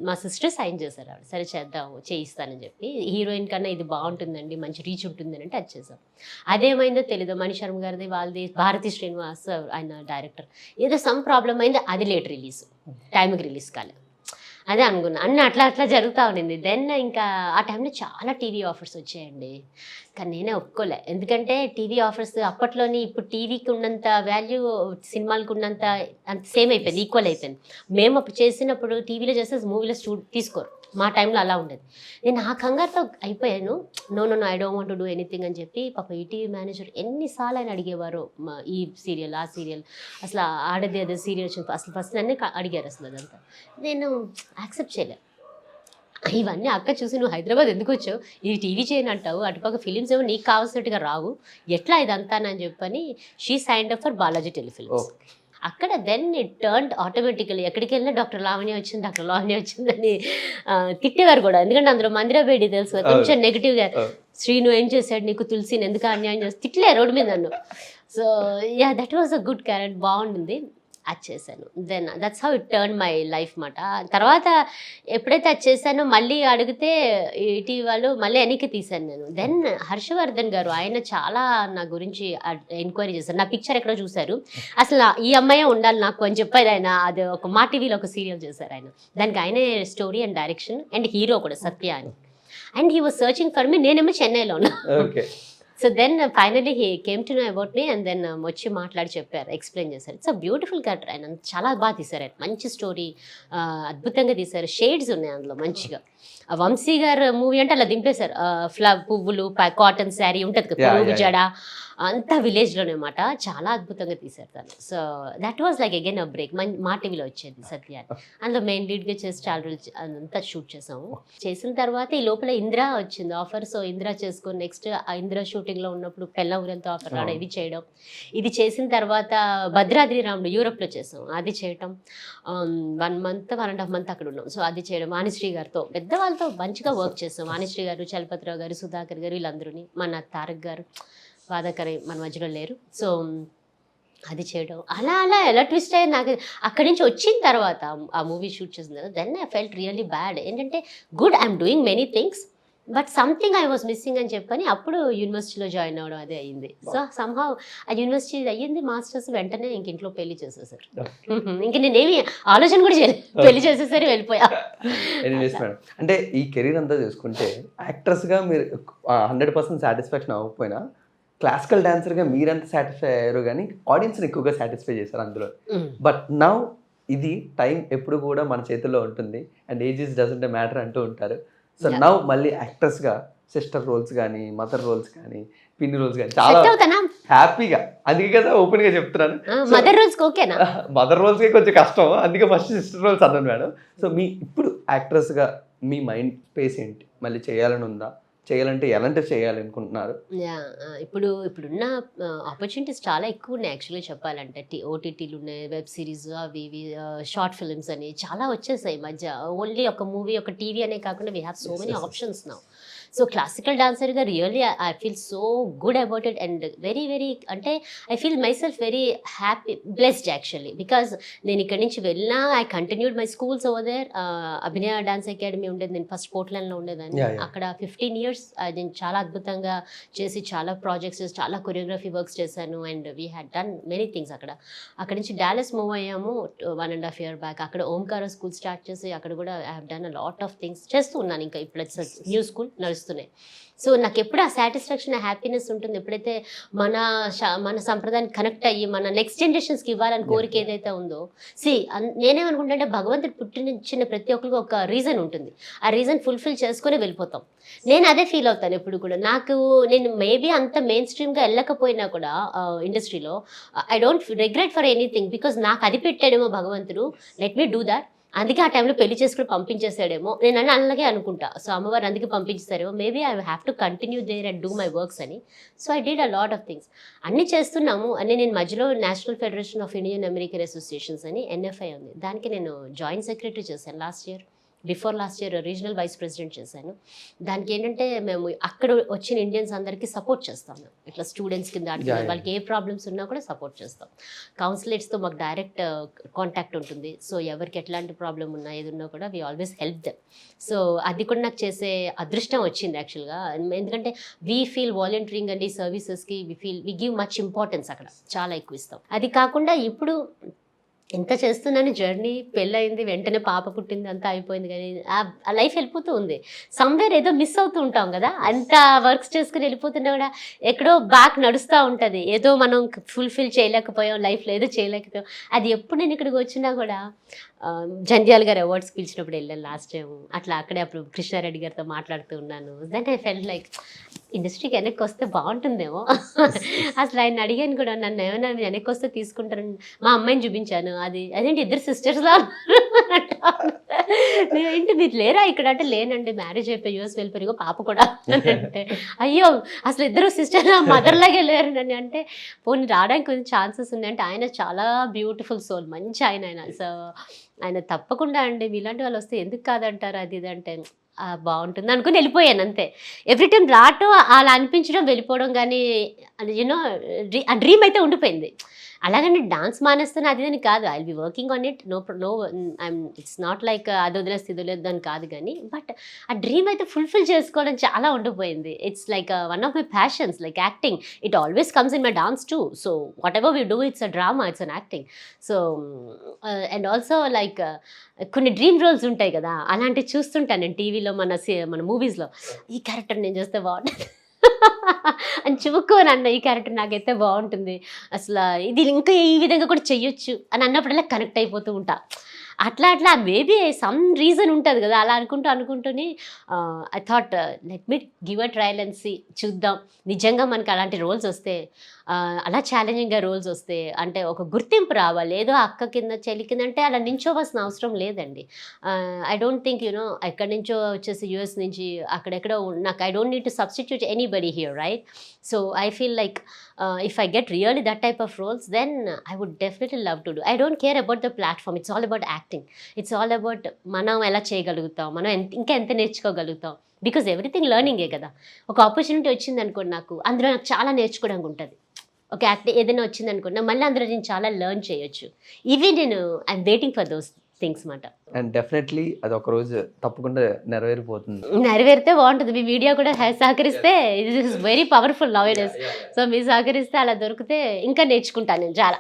మా సిస్టర్ సైన్ చేశారు. ఆవిడ సరే చేద్దాం చేయిస్తానని చెప్పి, హీరోయిన్ కన్నా ఇది బాగుంటుందండి మంచి రీచ్ ఉంటుందని అంటే అది చేసాం. అదేమైందో తెలీదు, మణిశర్మ గారిది వాళ్ళది భారతి శ్రీనివాస్ ఆయన డైరెక్టర్ ఏదో సమ్ ప్రాబ్లం అయింది, అది లేట్ రిలీజ్, టైంకి రిలీజ్ కాలేదు. అదే అనుకున్నా అన్నీ అట్లా అట్లా జరుగుతూ ఉండింది. దెన్ ఇంకా ఆ టైంలో చాలా టీవీ ఆఫర్స్ వచ్చాయండి, కానీ నేనే ఒప్పుకోలే. ఎందుకంటే టీవీ ఆఫర్స్ అప్పట్లోని ఇప్పుడు టీవీకి ఉన్నంత వాల్యూ సినిమాలకు ఉన్నంత అంత సేమ్ అయిపోయింది, ఈక్వల్ అయిపోయింది. మేము అప్పుడు చేసినప్పుడు టీవీలో చేస్తే మూవీలో తీసుకోరు, మా టైంలో అలా ఉండేది. నేను ఆ కంగారుతో అయిపోయాను. No I don't want to do anything అని చెప్పి పాప ఈటీవీ మేనేజర్ ఎన్నిసార్లు ఆయన అడిగేవారు, ఈ సీరియల్ ఆ సీరియల్ అసలు ఆడది అదే సీరియల్ అసలు ఫస్ట్ నన్నే అడిగారు అసలు. అదంతా నేను యాక్సెప్ట్ చేయలేదు. ఇవన్నీ అక్క చూసి నువ్వు హైదరాబాద్ ఎందుకు వచ్చావు, ఇది టీవీ చేయని అంటావు, అటుపక్క ఫిలిమ్స్ ఏమో నీకు కావాల్సినట్టుగా రావు, ఎట్లా ఇదంతా అని చెప్పని she signed up for Balaji telefilms. అక్కడ దెన్ ఇట్ టర్న్ ఆటోమేటికలీ ఎక్కడికి వెళ్ళినా డాక్టర్ లావణ్య వచ్చిందని తిట్టేవారు కూడా. ఎందుకంటే అందులో మందిరాబేడి తెలుసు, కొంచెం నెగిటివ్గా శ్రీను ఏం చేశాడు నీకు, తులసిని ఎందుకు అన్యాయం చేసి తిట్లే రోడ్డు మీద నన్ను. So yeah that was a good character, బాగుండింది, అది చేశాను. Then that's how it turn my life మాట. తర్వాత ఎప్పుడైతే అది చేశానో మళ్ళీ అడిగితే ఇటీవల మళ్ళీ వెనక్కి తీశాను నేను. దెన్ హర్షవర్ధన్ గారు ఆయన చాలా నా గురించి ఎంక్వైరీ చేశారు, నా పిక్చర్ ఎక్కడో చూశారు, అసలు ఈ అమ్మాయే ఉండాలి నాకు అని చెప్పేది ఆయన. అది ఒక మా టీవీలో ఒక సీరియల్ చేశారు ఆయన, దానికి ఆయనే story and direction and hero కూడా సత్య అని. And he was searching for me, నేనేమో చెన్నైలో ఉన్నా. So then finally he came to know about me and then వచ్చి మాట్లాడి చెప్పారు, ఎక్స్ప్లెయిన్ చేశారు. ఇట్స్ అ బ్యూటిఫుల్ క్యారెక్టర్, ఆయన చాలా బాగా తీశారు, ఆయన మంచి స్టోరీ అద్భుతంగా తీశారు, షేడ్స్ ఉన్నాయి అందులో మంచిగా. వంశీ గారు మూవీ అంటే అలా దింపేశారు, పువ్వులు కాటన్ శారీ ఉంటుంది కదా, పువ్వు జడ అంతా విలేజ్లోనే అనమాట, చాలా అద్భుతంగా తీశారు తను. So that was like again a break. మా టీవీలో వచ్చేది సత్య, అందులో మెయిన్ లీడ్గా చేసి చాలా రోజులు అంతా షూట్ చేసాము. చేసిన తర్వాత ఈ లోపల ఇందిరా వచ్చింది ఆఫర్. సో ఇందిరా చేసుకొని నెక్స్ట్ ఆ ఇందిరా షూటింగ్లో ఉన్నప్పుడు పెళ్ళ ఊరంతా ఆఫర్ రావడం, ఇది చేయడం. ఇది చేసిన తర్వాత భద్రాద్రి రాముడు యూరోప్లో చేసాం, అది చేయటం 1 month 1.5 months అక్కడ ఉన్నాం. సో అది చేయడం వాణిశ్రీ గారితో పెద్దవాళ్ళతో మంచిగా వర్క్ చేస్తాం. వాణిశ్రీ గారు, చలపతిరావు గారు, సుధాకర్ గారు, వీళ్ళందరూని, మన తారక్ గారు, బాధాకర్ మన మధ్యలో లేరు. సో అది చేయడం అలా అలా ఎలా ట్విస్ట్ అయ్యి నాకు అక్కడి నుంచి వచ్చిన తర్వాత ఆ మూవీ షూట్ చేసిన తర్వాత then I felt really bad. ఏంటంటే good I'm doing many things but something I was missing అని చెప్పని అప్పుడు యూనివర్సిటీలో జాయిన్ అవ్వడం అదే అయ్యింది. సో సమ్హౌ ఆ యూనివర్సిటీ అయ్యింది, మాస్టర్స్ వెంటనే ఇంక ఇంట్లో పెళ్లి చేసేసారు. ఇంక నేనేమి ఆలోచన కూడా చేయలేదు, పెళ్లి చేసేసరి వెళ్ళిపోయా. అంటే ఈ కెరీర్ అంతా చూసుకుంటే యాక్ట్రెస్గా మీరు 100% సాటిస్ఫాక్షన్ అవ్వకపోయినా క్లాసికల్ డాన్సర్గా మీరెంత సాటిస్ఫై అయ్యారు కానీ ఆడియన్స్ని ఎక్కువగా సాటిస్ఫై చేశారు అందులో. బట్ నౌ ఇది టైం ఎప్పుడు కూడా మన చేతుల్లో ఉంటుంది అండ్ ఏజెస్ డజంట్ మ్యాటర్ అంటూ ఉంటారు. సో నౌ మళ్ళీ యాక్టర్స్గా సిస్టర్ రోల్స్ కానీ మదర్ రోల్స్ కానీ పిన్ని రోల్స్ కానీ చాలా హ్యాపీగా, అందుకే కదా ఓపెన్గా చెప్తున్నాను. మదర్ రోల్స్ ఓకేనా? మదర్ రోల్స్కే కొంచెం కష్టం, అందుకే ఫస్ట్ సిస్టర్ రోల్స్ అన్నాను మేడం. సో మీ ఇప్పుడు యాక్ట్రెస్గా మీ మైండ్ స్పేస్ ఏంటి? మళ్ళీ చేయాలని ఉందా? చేయాలంటే ఎలాంటి చేయాలనుకుంటున్నారు? ఇప్పుడున్న ఆపర్చునిటీస్ చాలా ఎక్కువ ఉన్నాయి యాక్చువల్లీ చెప్పాలంటే. ఓటీటీలు ఉన్నాయి, వెబ్ సిరీస్, అవి ఇవి షార్ట్ ఫిల్మ్స్ అని చాలా వచ్చేసాయి ఈ మధ్య. ఓన్లీ ఒక మూవీ, ఒక టీవీ అనే కాకుండా we have so many options now. So classical డాన్సర్గా really I feel so good about it and very very అంటే I feel myself very happy, blessed actually. Because నేను ఇక్కడి నుంచి వెళ్ళినా I continued my schools over there. Abhinaya dance academy ఉండేది, నేను first పోర్ట్లాండ్లో ఉండేదాన్ని. అక్కడ 15 years నేను చాలా అద్భుతంగా చేసి చాలా ప్రాజెక్ట్స్, చాలా కొరియోగ్రఫీ వర్క్స్ చేశాను and we had done many things అక్కడ నుంచి డాలస్ మూవ్ అయ్యాము 1.5 years బ్యాక్. అక్కడ ఓంకార స్కూల్ స్టార్ట్ చేసి అక్కడ కూడా I have done a lot of things చేస్తూ ఉన్నాను. ఇంకా ఇప్పుడు న్యూ స్కూల్ నడుస్తున్నాయి. సో నాకు ఎప్పుడు ఆ సాటిస్ఫాక్షన్, ఆ హ్యాపీనెస్ ఉంటుంది ఎప్పుడైతే మన సంప్రదాయానికి కనెక్ట్ అయ్యి మన నెక్స్ట్ జనరేషన్స్కి ఇవ్వాలని కోరిక ఏదైతే ఉందో. నేనేమనుకుంటే భగవంతుడు పుట్టిన ప్రతి ఒక్కరికి ఒక రీజన్ ఉంటుంది, ఆ రీజన్ ఫుల్ఫిల్ చేసుకుని వెళ్ళిపోతాం. నేను అదే ఫీల్ అవుతాను ఎప్పుడు కూడా. నేను మేబీ అంత మెయిన్ స్ట్రీమ్గా వెళ్ళకపోయినా కూడా ఇండస్ట్రీలో I don't regret for anything, because నాకు అది పెట్టాడేమో భగవంతుడు, లెట్ మీ డూ దాట్. అందుకే ఆ టైంలో పెళ్లి చేసుకుని పంపించేసాడేమో, నేను అలాగే అనుకుంటా. సో అమ్మవారు అందుకే పంపించేస్తారేమో, maybe I have to continue there and do my works అని. So I did a lot of things. అన్నీ చేస్తున్నాము అని. నేను మధ్యలో national federation of Indian American associations అని NFI ఉంది, దానికి నేను జాయింట్ సెక్రటరీ చేశాను before last year regional vice president చేశాను. దానికి ఏంటంటే మేము అక్కడ వచ్చిన ఇండియన్స్ అందరికీ సపోర్ట్ చేస్తాం. ఇట్లా స్టూడెంట్స్ కింద వాళ్ళకి ఏ ప్రాబ్లమ్స్ ఉన్నా కూడా సపోర్ట్ చేస్తాం. కౌన్సిలేట్స్తో మాకు డైరెక్ట్ కాంటాక్ట్ ఉంటుంది. సో ఎవరికి ఎట్లాంటి ప్రాబ్లం ఉన్నా ఏది ఉన్నా కూడా we always help them. So అది కూడా నాకు చేసే అదృష్టం వచ్చింది యాక్చువల్గా. ఎందుకంటే వీ ఫీల్ వాలంటీరింగ్ అండి సర్వీసెస్కి వీ గివ్ మచ్ ఇంపార్టెన్స్, అక్కడ చాలా ఎక్కువ ఇస్తాం. అది కాకుండా ఇప్పుడు ఎంత చేస్తున్నాను జర్నీ, పెళ్ళయింది, వెంటనే పాప పుట్టింది, అంతా అయిపోయింది, కానీ ఆ లైఫ్ వెళ్ళిపోతూ ఉంది. సమ్వేర్ ఏదో మిస్ అవుతూ ఉంటాం కదా, అంత వర్క్స్ చేసుకుని వెళ్ళిపోతున్నా కూడా ఎక్కడో బ్యాక్ నడుస్తూ ఉంటుంది. ఏదో మనం ఫుల్ఫిల్ చేయలేకపోయాం లైఫ్లో, ఏదో చేయలేకపోయాం. అది ఎప్పుడు నేను ఇక్కడికి వచ్చినా కూడా జంధ్యాల గారు అవార్డ్స్ పిలిచినప్పుడు వెళ్ళాను లాస్ట్ టైం. అట్లా అక్కడే అప్పుడు కృష్ణారెడ్డి గారితో మాట్లాడుతూ ఉన్నాను. దెన్ ఐ ఫెల్ట్ లైక్ ఇండస్ట్రీకి వెనక్కి వస్తే బాగుంటుందేమో. అసలు ఆయన అడిగాను కూడా, నన్ను ఏమైనా వెనక్కి వస్తే తీసుకుంటారని. మా అమ్మాయిని చూపించాను, అదేంటి ఇద్దరు సిస్టర్స్లా నేనేంటి మీరు లేరా ఇక్కడ అంటే, లేనండి మ్యారేజ్ అయిపోయి US వెళ్ళిపోయి పాప కూడా అంటే, అయ్యో అసలు ఇద్దరు సిస్టర్ మదర్ లాగే లేరు అని అంటే, పోనీ రావడానికి కొంచెం ఛాన్సెస్ ఉన్నాయి అంటే. ఆయన చాలా బ్యూటిఫుల్ సోల్, మంచి ఆయన. సో ఆయన తప్పకుండా అండి మీలాంటి వాళ్ళు వస్తే ఎందుకు కాదంటారు అది ఇది అంటే, బాగుంటుంది అనుకుని వెళ్ళిపోయాను అంతే. ఎవ్రీ టైం రావటం అలా అనిపించడం వెళ్ళిపోవడం, కానీ యూనో ఆ డ్రీమ్ అయితే ఉండిపోయింది. అలాగని డాన్స్ మానేస్తాను అది అని కాదు, I will be working on it. No it's not like అది వదిలేస్తే ఇది వదిలేదు అని కాదు, కానీ బట్ ఆ డ్రీమ్ అయితే ఫుల్ఫిల్ చేసుకోవడం చాలా ఉండిపోయింది. It's like one of my passions, like acting. It always comes in my dance two. So what ever we do, it's a drama, it's an acting. So and also like కొన్ని dream roles ఉంటాయి కదా, అలాంటివి చూస్తుంటాను నేను టీవీలో, మన మూవీస్లో. ఈ క్యారెక్టర్ నేను చేస్తే బాగుంటుంది అని చివుక్కోని అన్న, ఈ క్యారెక్టర్ నాకైతే బాగుంటుంది, అసలు ఇది ఇంకా ఈ విధంగా కూడా చెయ్యొచ్చు అని అన్నప్పుడల్లా కనెక్ట్ అయిపోతూ ఉంటా. అట్లా మేబీ సమ్ రీజన్ ఉంటుంది కదా, అలా అనుకుంటూనే I thought let me give a trial and see, చూద్దాం నిజంగా మనకి అలాంటి రోల్స్ వస్తే, అలా ఛాలెంజింగ్గా రోల్స్ వస్తే, అంటే ఒక గుర్తింపు రావాలి. ఏదో అక్క కింద చెల్లి కింద అంటే అలా నించోవలసిన అవసరం లేదండి. ఐ డోంట్ థింక్ యూనో ఎక్కడి నుంచో వచ్చేసి US నుంచి అక్కడెక్కడో నాకు I don't need to substitute anybody here, right? So I feel like if I get really that type of roles, then I would definitely love to do. I don't care about the platform. It's all about acting. It's all about మనం ఎలా చేయగలుగుతాం, మనం ఇంకా ఎంత నేర్చుకోగలుగుతాం. Because everything లెర్నింగే కదా. ఒక opportunity వచ్చింది అనుకోండి, నాకు అందులో నాకు చాలా నేర్చుకోవడానికి ఉంటుంది. ఒక యాక్టింగ్ ఏదైనా వచ్చింది అనుకోండి, మళ్ళీ అందులో నేను చాలా లెర్న్ చేయొచ్చు. ఇవి నేను I'm waiting for those things మాట. అండ్ డెఫినెట్లీ అది ఒక రోజు తప్పకుండా నెరవేరిపోతుంది. నెరవేరితే బాగుంటుంది. మీ మీడియా కూడా సహకరిస్తే, it is very powerful now it is. So మీరు సహకరిస్తే, అలా దొరికితే ఇంకా నేర్చుకుంటాను నేను చాలా.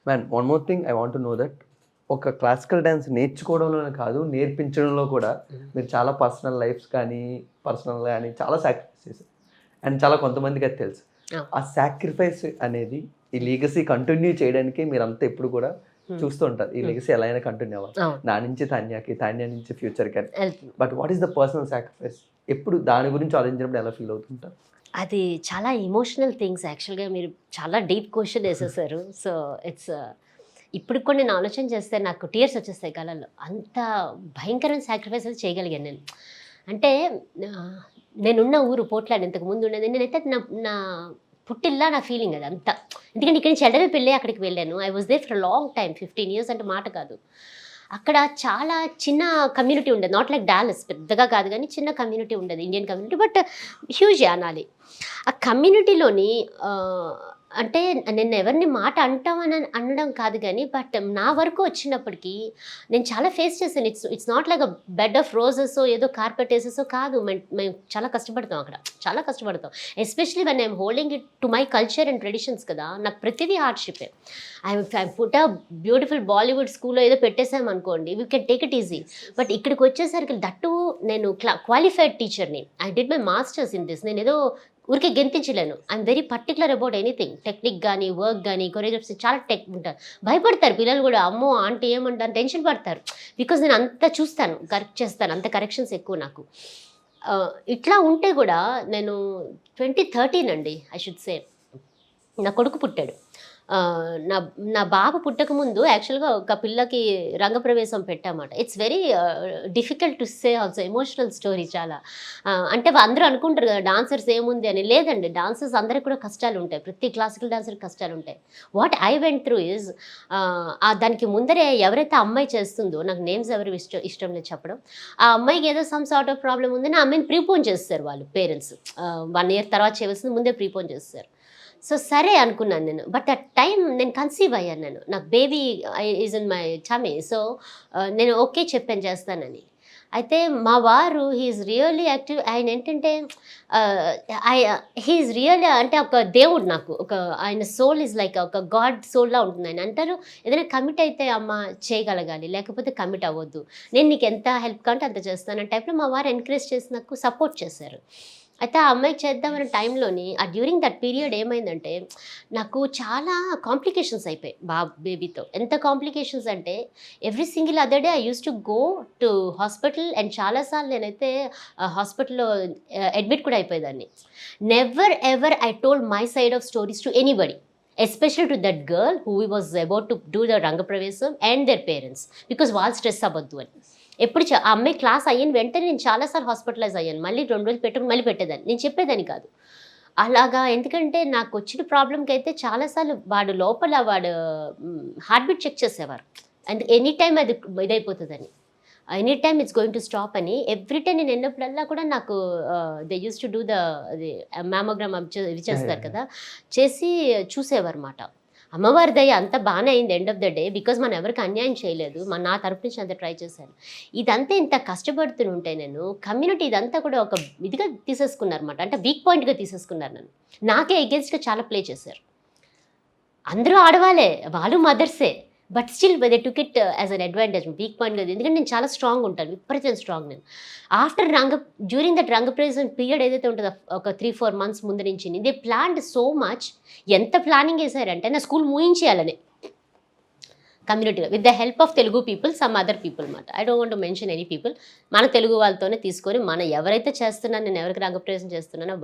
Man, one more thing I want to know that, ఒక క్లాసికల్ డ్యాన్స్ నేర్చుకోవడంలోనే కాదు, నేర్పించడంలో కూడా మీరు చాలా పర్సనల్ లైఫ్స్ కానీ చాలా సాక్రిఫైస్ చేశారు. అండ్ చాలా కొంతమందికి అది తెలుసు. Oh. ఆ సాక్రిఫైస్ అనేది ఈ లీగసీ కంటిన్యూ చేయడానికి మీరంతా ఎప్పుడు కూడా చూస్తూ ఉంటారు ఈ లెగసీ ఎలా అయినా కంటిన్యూ అవ్వాలి, అవును. నా నుంచి తాన్యాకి, తాన్యా నుంచి ఫ్యూచర్కి అని. వెళ్తుంది. But what is the personal sacrifice? ఎప్పుడు దాని గురించి ఆలోచించినప్పుడు ఎలా ఫీల్ అవుతుంటారు? అది చాలా ఎమోషనల్ థింగ్స్ యాక్చువల్గా. మీరు చాలా డీప్ క్వశ్చన్ వేసేసారు. సో ఇట్స్ ఇప్పుడు కూడా నేను ఆలోచన చేస్తే నాకు టీయర్స్ వచ్చేస్తాయి కళ్ళల్లో. అంత భయంకరమైన సాక్రిఫైస్ అది చేయగలిగాను నేను. అంటే నేనున్న ఊరు పోట్లాడి ఇంతకు ముందు ఉండేది. నేనైతే నా నా పుట్టిల్లా నా ఫీలింగ్ అది అంతా. ఎందుకంటే ఇక్కడి నుంచి ఎడవి పెళ్ళి అక్కడికి వెళ్ళాను. I was there for long time, 15 years అంటే మాట కాదు. అక్కడ చాలా చిన్న కమ్యూనిటీ ఉండేది. నాట్ లైక్ డాలస్, పెద్దగా కాదు కానీ చిన్న కమ్యూనిటీ ఉండేది, ఇండియన్ కమ్యూనిటీ, బట్ హ్యూజ్ అనాలి. ఆ కమ్యూనిటీలోని అంటే నేను ఎవరిని మాట అంటామని అనడం కాదు కానీ, బట్ నా వరకు వచ్చినప్పటికీ నేను చాలా ఫేస్ చేశాను. It's not like a bed of roses ఏదో కార్పెట్ వేసేసో కాదు. మేము చాలా కష్టపడతాం అక్కడ, చాలా కష్టపడతాం. Especially when I'm holding it to my culture and traditions కదా, నాకు ప్రతిదీ హార్డ్షిప్పే. I put a beautiful Bollywood స్కూల్లో ఏదో పెట్టేసాం అనుకోండి, we can take it easy. But ఇక్కడికి వచ్చేసరికి దట్టు నేను క్వాలిఫైడ్ టీచర్ని. I did my masters in this. నేను ఏదో ఊరికే గెంతించలేను. I'm very particular about anything. Technique కానీ, వర్క్ కానీ, కొరియోగ్రఫీ చాలా ఉంటారు. భయపడతారు పిల్లలు కూడా, అమ్మో ఆంటీ ఏమంటారు, టెన్షన్ పడతారు. బికాజ్ నేను అంత చూస్తాను, కరెక్ట్ చేస్తాను, అంత కరెక్షన్స్ ఎక్కువ నాకు. ఇట్లా ఉంటే కూడా నేను 2013 అండి ఐ షుడ్ సే నా కొడుకు పుట్టాడు. నా నా బాబు పుట్టకముందు యాక్చువల్గా ఒక పిల్లకి రంగప్రవేశం పెట్టామాట. It's very difficult to say also, emotional story చాలా. అంటే అందరూ అనుకుంటారు కదా డాన్సర్స్ ఏముంది అని. లేదండి, డాన్సర్స్ అందరికి కూడా కష్టాలు ఉంటాయి, ప్రతి క్లాసికల్ డాన్సర్కి కష్టాలు ఉంటాయి. What I went through is, దానికి ముందరే ఎవరైతే అమ్మాయి చేస్తుందో, నాకు నేమ్స్ ఎవరు ఇష్టం లేదు చెప్పడం, ఆ అమ్మాయికి ఏదో సమ్ సార్ట్ ఆఫ్ ప్రాబ్లం ఉందని ఆ అమ్మాయిని ప్రీపోన్ చేస్తారు వాళ్ళు పేరెంట్స్. 1 year తర్వాత చేయవలసింది ముందే ప్రీపోన్ చేస్తారు. సో సరే అనుకున్నాను నేను. బట్ అట్ టైం నేను కన్సీవ్ అయ్యాను. నాకు baby is in my tummy. So నేను ఓకే చెప్పాను చేస్తానని. అయితే మా వారు హీఈస్ రియల్లీ యాక్టివ్. ఆయన ఏంటంటే హీఈస్ రియల్లీ అంటే ఒక దేవుడు నాకు. ఆయన సోల్ ఈజ్ లైక్ ఒక గాడ్ సోల్లా ఉంటుంది. ఆయన అంటారు ఏదైనా కమిట్ అయితే అమ్మ చేయగలగాలి, లేకపోతే కమిట్ అవ్వద్దు, నేను నీకు ఎంత హెల్ప్ కావాలంటే అంత చేస్తాను టైప్లో మా వారు ఎంకరేజ్ చేసి నాకు సపోర్ట్ చేశారు. అయితే ఆ అమ్మాయికి చేద్దామనే టైంలోని డ్యూరింగ్ దట్ పీరియడ్ ఏమైందంటే నాకు చాలా కాంప్లికేషన్స్ అయిపోయాయి బేబీతో. ఎంత కాంప్లికేషన్స్ అంటే every single other day I use to go to hospital. And చాలాసార్లు నేనైతే హాస్పిటల్లో అడ్మిట్ కూడా అయిపోయేదాన్ని. Never ever I told my side of stories to anybody, especially to that girl who was about to do the రంగప్రవేశం and their parents, because వాళ్ళు stress అవ్వద్దు అని. ఎప్పుడు ఆ అమ్మాయి క్లాస్ అయిన వెంటనే నేను చాలాసార్లు హాస్పిటలైజ్ అయ్యాను. మళ్ళీ 2 రోజులు పెట్టుకుని మళ్ళీ పెట్టేదాన్ని, నేను చెప్పేదాన్ని కాదు అలాగా. ఎందుకంటే నాకు వచ్చిన ప్రాబ్లంకి అయితే చాలాసార్లు వాడు లోపల హార్ట్ బీట్ చెక్ చేసేవారు. అండ్ ఎనీ టైం అది ఇదైపోతుందని, any time it's going to stop అని. ఎవ్రీ టైం నేను వెళ్ళినప్పుడల్లా కూడా నాకు they use to do mammogram ఇవి చేస్తారు కదా, చేసి చూసేవారు అన్నమాట. అమ్మవారి దయ అంతా బాగానే అయింది end of the day, because మనం ఎవరికి అన్యాయం చేయలేదు. నా తరపు నుంచి అంత ట్రై చేశాను. ఇదంతా ఇంత కష్టపడుతుంటే నేను కమ్యూనిటీ ఇదంతా కూడా ఒక ఇదిగా తీసేసుకున్నారన్నమాట. అంటే వీక్ పాయింట్గా తీసేసుకున్నారు నన్ను. నాకే ఎగెన్స్ట్గా చాలా ప్లే చేశారు. అందరూ ఆడవాళ్ళే, వాళ్ళు మదర్సే, but still they took it as an advantage, weak point కదా. ఎందుకంటే నేను చాలా స్ట్రాంగ్ ఉంటాను, విపరీతం స్ట్రాంగ్ నేను. ఆఫ్టర్ డ్యూరింగ్ దట్ రంగప్రవేశం పీరియడ్ ఏదైతే ఉంటుందో ఒక 3-4 months ముందు నుంచి దే ప్లాన్డ్ సో మచ్. ఎంత ప్లానింగ్ చేశారంటే నా స్కూల్ మూయించేయాలని కమ్యూనిటీగా, with the help of Telugu people, some other people అనమాట. I don't want to mention any people. మన తెలుగు వాళ్ళతోనే తీసుకొని మనం ఎవరైతే చేస్తున్నాను, నేను ఎవరికి రంగప్రవేశం చేస్తున్నానో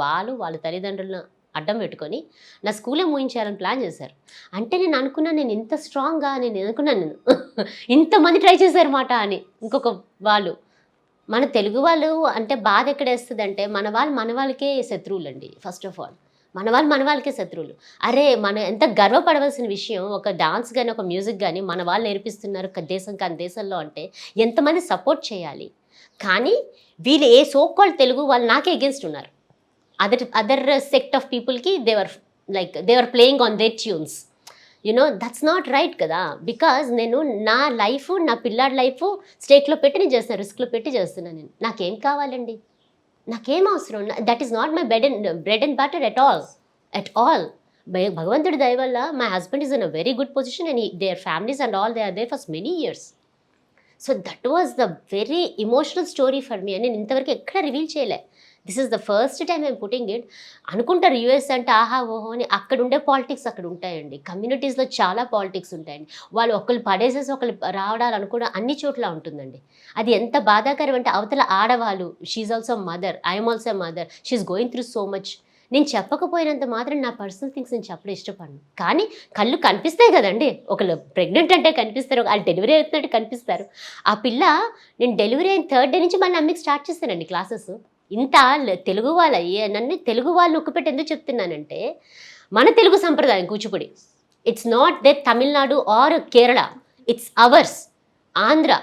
వాళ్ళ తల్లిదండ్రులను అడ్డం పెట్టుకొని నా స్కూలే మూయించాలని ప్లాన్ చేశారు. అంటే నేను అనుకున్నాను, నేను ఇంత స్ట్రాంగ్గా నేను అనుకున్నాను, నేను ఇంతమంది ట్రై చేశారు మాట అని. ఇంకొక వాళ్ళు మన తెలుగు వాళ్ళు అంటే బాధ ఎక్కడేస్తుంది అంటే మన వాళ్ళకే శత్రువులండి. ఫస్ట్ ఆఫ్ ఆల్ మన వాళ్ళకే శత్రువులు. అరే మనం ఎంత గర్వపడవలసిన విషయం, ఒక డాన్స్ కానీ ఒక మ్యూజిక్ కానీ మన వాళ్ళు నేర్పిస్తున్నారు దేశం కాని దేశంలో అంటే ఎంతమంది సపోర్ట్ చేయాలి. కానీ వీళ్ళు ఏ సోకాల్డ్ తెలుగు వాళ్ళు నాకే ఎగెన్స్ట్ ఉన్నారు. అదర్ సెక్ట్ ఆఫ్ పీపుల్కి they were playing on their tunes. That's not right కదా. బికాజ్ నేను నా లైఫ్, నా పిల్లాడి లైఫ్ స్టేట్లో పెట్టి నేను చేస్తాను, రిస్క్లో పెట్టి చేస్తున్నాను. నేను నాకేం కావాలండి, నాకేం అవసరం. That is not my bread and butter at all. భగవంతుడి దయ వల్ల my husband is in a very good position and their families and all they are there for many years. So that was the very emotional story for me. అని నేను ఇంతవరకు ఎక్కడ reveal చేయలే. This is the first time I'm putting it. అనుకుంటారు US అంటే ఆహా ఓహో అని, అక్కడ ఉండే పాలిటిక్స్ అక్కడ ఉంటాయండి. కమ్యూనిటీస్లో చాలా పాలిటిక్స్ ఉంటాయండి. వాళ్ళు ఒకళ్ళు పడేసేసి ఒకళ్ళు రావడాలు కూడా అన్ని చోట్ల ఉంటుందండి. అది ఎంత బాధాకరం అంటే అవతల ఆడవాళ్ళు, she's also mother, I'm also mother, she's going through so much. నేను చెప్పకపోయినంత మాత్రం నా పర్సనల్ థింగ్స్ నేను చెప్పడం ఇష్టపడను. కానీ కళ్ళు కనిపిస్తాయి కదండి, ఒకళ్ళు ప్రెగ్నెంట్ అంటే కనిపిస్తారు, వాళ్ళు డెలివరీ అవుతున్నట్టు కనిపిస్తారు. ఆ పిల్ల నేను డెలివరీ అయిన 3rd డే నుంచి మళ్ళీ అమ్మకి స్టార్ట్ చేస్తానండి క్లాసెస్. ఇంత తెలుగు వాళ్ళ నన్ను తెలుగు వాళ్ళు ఉక్కుపెట్టి ఎందుకు చెప్తున్నానంటే, మన తెలుగు సంప్రదాయం Kuchipudi, it's not they Tamil Nadu or Kerala, it's ours. Andhra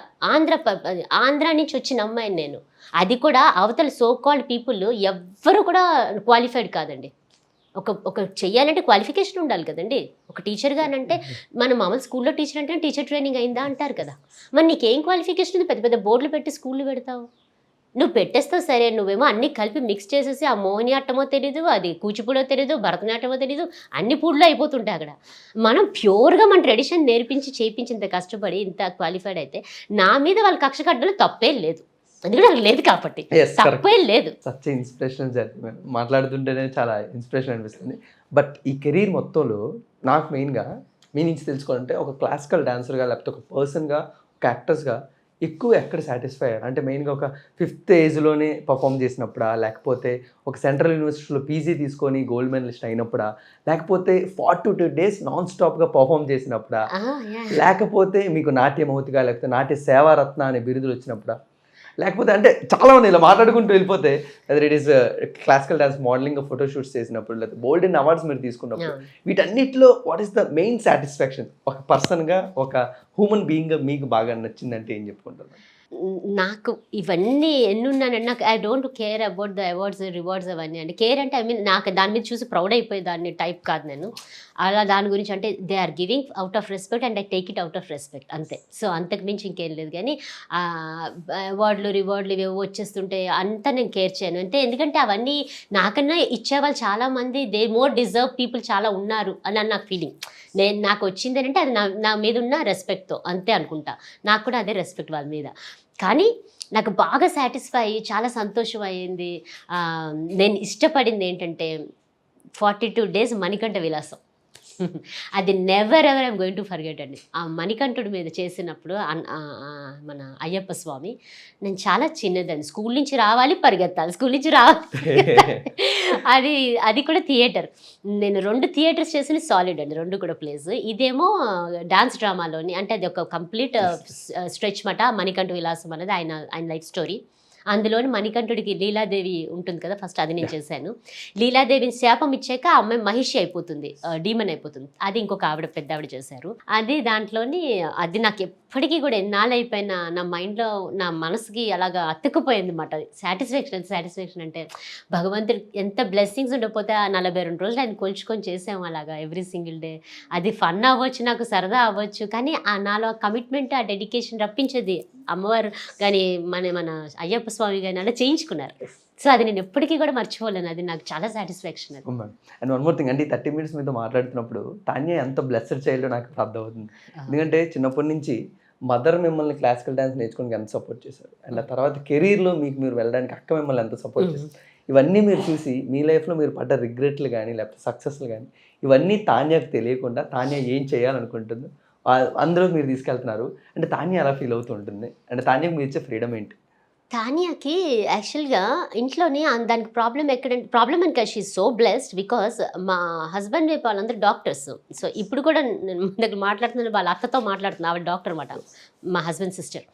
నుంచి వచ్చిన అమ్మాయిని నేను. అది కూడా అవతల సో కాల్డ్ పీపుల్ ఎవ్వరు కూడా క్వాలిఫైడ్ కాదండి. ఒక చెయ్యాలంటే క్వాలిఫికేషన్ ఉండాలి కదండి. ఒక టీచర్గానంటే మన మామూలు స్కూల్లో టీచర్ అంటే టీచర్ ట్రైనింగ్ అయిందా అంటారు కదా. మరి నీకేం క్వాలిఫికేషన్ ఉంది? పెద్ద పెద్ద బోర్డులు పెట్టి స్కూళ్ళు పెడతావు. నువ్వు పెట్టేస్తావు సరే, నువ్వేమో అన్నీ కలిపి మిక్స్ చేసేసి ఆ మోహిని ఆటమో తెలీదు, అది కూచిపూడో తెలీదు, భరతనాట్యమో తెలీదు, అన్ని పూడ్లు అయిపోతుంటాయి అక్కడ. మనం ప్యూర్గా మన ట్రెడిషన్ నేర్పించి చేయించి ఇంత కష్టపడి ఇంత క్వాలిఫైడ్ అయితే నా మీద వాళ్ళ కక్ష కట్టడంలో తప్పేం లేదు. ఎందుకంటే నాకు లేదు కాబట్టి తప్పేం లేదు. సచ్ ఇన్స్పిరేషన్ మాట్లాడుతుంటేనే చాలా ఇన్స్పిరేషన్ అనిపిస్తుంది. బట్ ఈ కెరీర్ మొత్తంలో నాకు మెయిన్గా మీ నుంచి తెలుసుకోవాలంటే, ఒక క్లాసికల్ డాన్సర్గా లేకపోతే ఒక పర్సన్గా, ఒక యాక్టర్స్గా ఎక్కువ ఎక్కడ సాటిస్ఫై అయ్యారు అంటే, మెయిన్గా ఒక 5th ఏజ్లోనే పర్ఫామ్ చేసినప్పుడా, లేకపోతే ఒక సెంట్రల్ యూనివర్సిటీలో పీజీ తీసుకొని గోల్డ్ మెడలిస్ట్ అయినప్పుడా, లేకపోతే 42 days నాన్ స్టాప్గా పర్ఫామ్ చేసినప్పుడా, లేకపోతే మీకు నాట్యమౌతిగా లేకపోతే నాట్య సేవారత్న అనే బిరుదులు వచ్చినప్పుడా, లేకపోతే అంటే చాలా మంది ఇలా మాట్లాడుకుంటూ వెళ్ళిపోతే, whether it is classical dance modelling photoshoots చేసినప్పుడు, లేకపోతే గోల్డెన్ అవార్డ్స్ మీరు తీసుకున్నప్పుడు, వీటన్నిటిలో what is the main satisfaction? ఒక పర్సన్గా, ఒక హ్యూమన్ బీయింగ్గా మీకు బాగా నచ్చిందంటే ఏం చెప్పుకుంటారు? నాకు ఇవన్నీ ఎన్నున్నానండి. నాకు I don't care about the awards rewards అవన్నీ అండి. కేర్ అంటే ఐ మీన్ నాకు దాని మీద చూసి ప్రౌడ్ అయిపోయి దాన్ని టైప్ కాదు నేను. అలా దాని గురించి అంటే they are giving out of respect and I take it out of respect అంతే. సో అంతకు మించి ఇంకేం లేదు. కానీ అవార్డులు రివార్డులు ఇవేవో వచ్చేస్తుంటే అంతా నేను కేర్ చేయను అంతే. ఎందుకంటే అవన్నీ నాకన్నా ఇచ్చేవాళ్ళు చాలామంది, దే మోర్ డిజర్వ్ పీపుల్ చాలా ఉన్నారు అని నాకు ఫీలింగ్. నాకు వచ్చింది అంటే అది నా మీద ఉన్న రెస్పెక్ట్తో అంతే అనుకుంటా. నాకు కూడా అదే రెస్పెక్ట్ వాళ్ళ మీద. కానీ నాకు బాగా సాటిస్ఫై అయ్యి చాలా సంతోషం అయ్యింది. నేను ఇష్టపడింది ఏంటంటే 42 days మణికంఠ విలాసం. అది never ever I'm going to forget అండి. ఆ మణికంఠుడి మీద చేసినప్పుడు మన అయ్యప్ప స్వామి, నేను చాలా చిన్నదండి, స్కూల్ నుంచి రావాలి పరిగెత్తాలి, స్కూల్ నుంచి రావాలి. అది కూడా థియేటర్. నేను 2 థియేటర్స్ చేసిన సాలిడ్ అండి, 2 కూడా ప్లేస్. ఇదేమో డాన్స్ డ్రామాలోని, అంటే అది ఒక కంప్లీట్ స్ట్రెచ్ మాట. మణికంఠ విలాసం అనేది ఆయన లైఫ్ స్టోరీ. అందులోని మణికంఠుడికి లీలాదేవి ఉంటుంది కదా, ఫస్ట్ అది నేను చేశాను. లీలాదేవిని శాపం ఇచ్చాక ఆ అమ్మాయి మహిషి అయిపోతుంది, డీమన్ అయిపోతుంది. అది ఇంకొక ఆవిడ పెద్ద ఆవిడ చేశారు. అది దాంట్లోని అది నాకు ఎప్పటికీ కూడా ఎన్నాళ్ళు అయిపోయినా నా మైండ్లో, నా మనసుకి అలాగా అతుక్కుపోయింది అన్నమాట. సాటిస్ఫాక్షన్ అంటే భగవంతుడు ఎంత బ్లెస్సింగ్స్ ఉండకపోతే ఆ 42 రోజులు ఆయన కొలుచుకొని చేసాము అలాగా ఎవ్రీ సింగిల్ డే. అది ఫన్ అవ్వచ్చు, నాకు సరదా అవ్వచ్చు, కానీ నాలో కమిట్మెంట్, ఆ డెడికేషన్ రప్పించేది అమ్మవారు కానీ మన అయ్యప్ప స్వామి కానీ అలా చేయించుకున్నారు. సో అది నేను ఎప్పటికీ కూడా మర్చిపోలేను. అది నాకు చాలా satisfaction. And one more thing అంటే, 30 minutes మీతో మాట్లాడుతున్నప్పుడు తాన్య ఎంత బ్లెస్డ్ చైల్డ్ నాకు అర్థమవుతుంది. ఎందుకంటే చిన్నప్పటి నుంచి మదర్ మిమ్మల్ని క్లాసికల్ డాన్స్ నేర్చుకోవడానికి ఎంత సపోర్ట్ చేశారు, అండ్ ఆ తర్వాత కెరీర్లో మీరు వెళ్ళడానికి అక్క మిమ్మల్ని ఎంత సపోర్ట్ చేశారు. ఇవన్నీ మీరు చూసి మీ లైఫ్లో మీరు పడ్డ రిగ్రెట్లు కానీ లేకపోతే సక్సెస్లు కానీ ఇవన్నీ తాన్యకు తెలియకుండా తాన్య ఏం చేయాలనుకుంటుందో అందులో మీరు తీసుకెళ్తున్నారు. అంటే తాన్య అలా ఫీల్ అవుతూ ఉంటుంది. అంటే తాన్యకు మీరు ఇచ్చే ఫ్రీడమ్ ఏంటి? తానియాకి యాక్చువల్గా ఇంట్లోనే దానికి ప్రాబ్లం అని కాదు, షీ సో బ్లెస్డ్. బికాస్ మా హస్బెండ్ వైపు వాళ్ళందరూ డాక్టర్స్. సో ఇప్పుడు కూడా నేను దగ్గర మాట్లాడుతున్నాను, వాళ్ళ అక్కతో మాట్లాడుతున్నాను, ఆవిడ డాక్టర్ అనమాట, మా హస్బెండ్ సిస్టర్.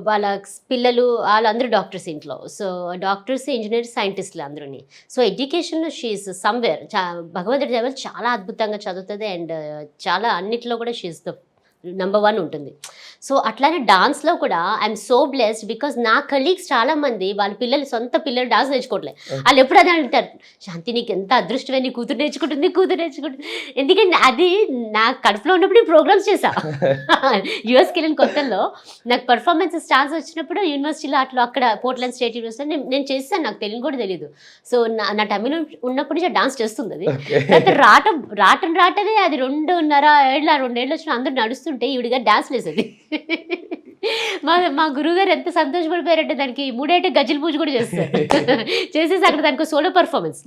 వాళ్ళ పిల్లలు వాళ్ళందరూ డాక్టర్స్ ఇంట్లో. సో డాక్టర్స్, ఇంజనీర్స్, సైంటిస్టులు అందరూని. సో ఎడ్యుకేషన్లో షీఈస్ సమ్వేర్. భగవంతుడి దేవత చాలా అద్భుతంగా చదువుతుంది అండ్ చాలా అన్నిట్లో కూడా షీఈస్ ద నంబర్ 1 ఉంటుంది. సో అట్లానే డాన్స్లో కూడా ఐఎమ్ సో బ్లెస్డ్. బికాజ్ నా కలీగ్స్ చాలామంది వాళ్ళ సొంత పిల్లలు డాన్స్ నేర్చుకోవట్లేదు. వాళ్ళు ఎప్పుడు అదే అంటారు, శాంతి నీకు ఎంత అదృష్టమే, నీ కూతురు నేర్చుకుంటుంది. ఎందుకంటే అది నా కడుపులో ఉన్నప్పుడు ప్రోగ్రామ్స్ చేశా. యూఎస్కి వెళ్ళిన కొత్తల్లో నాకు పర్ఫార్మెన్సెస్ ఛాన్స్ వచ్చినప్పుడు యూనివర్సిటీలో అక్కడ పోర్ట్లాండ్ స్టేట్ యూనివర్సిటీ నేను చేశాను. నాకు తెలియని కూడా తెలియదు. సో నా టైంలో ఉన్నప్పటి నుంచి డాన్స్ చేస్తుంది. అది తర్వాత రాటనే అది 2.5 ఏళ్ళు వచ్చిన అందరూ నడుస్తుంటే ఈవిడిగా డాన్స్ వేసేది. మా గురువుగారు ఎంత సంతోషపడిపోయారంటే దానికి 3 గజ్జల పూజ కూడా చేస్తారు. చేసేసి అక్కడ దానికి సోలో పర్ఫార్మెన్స్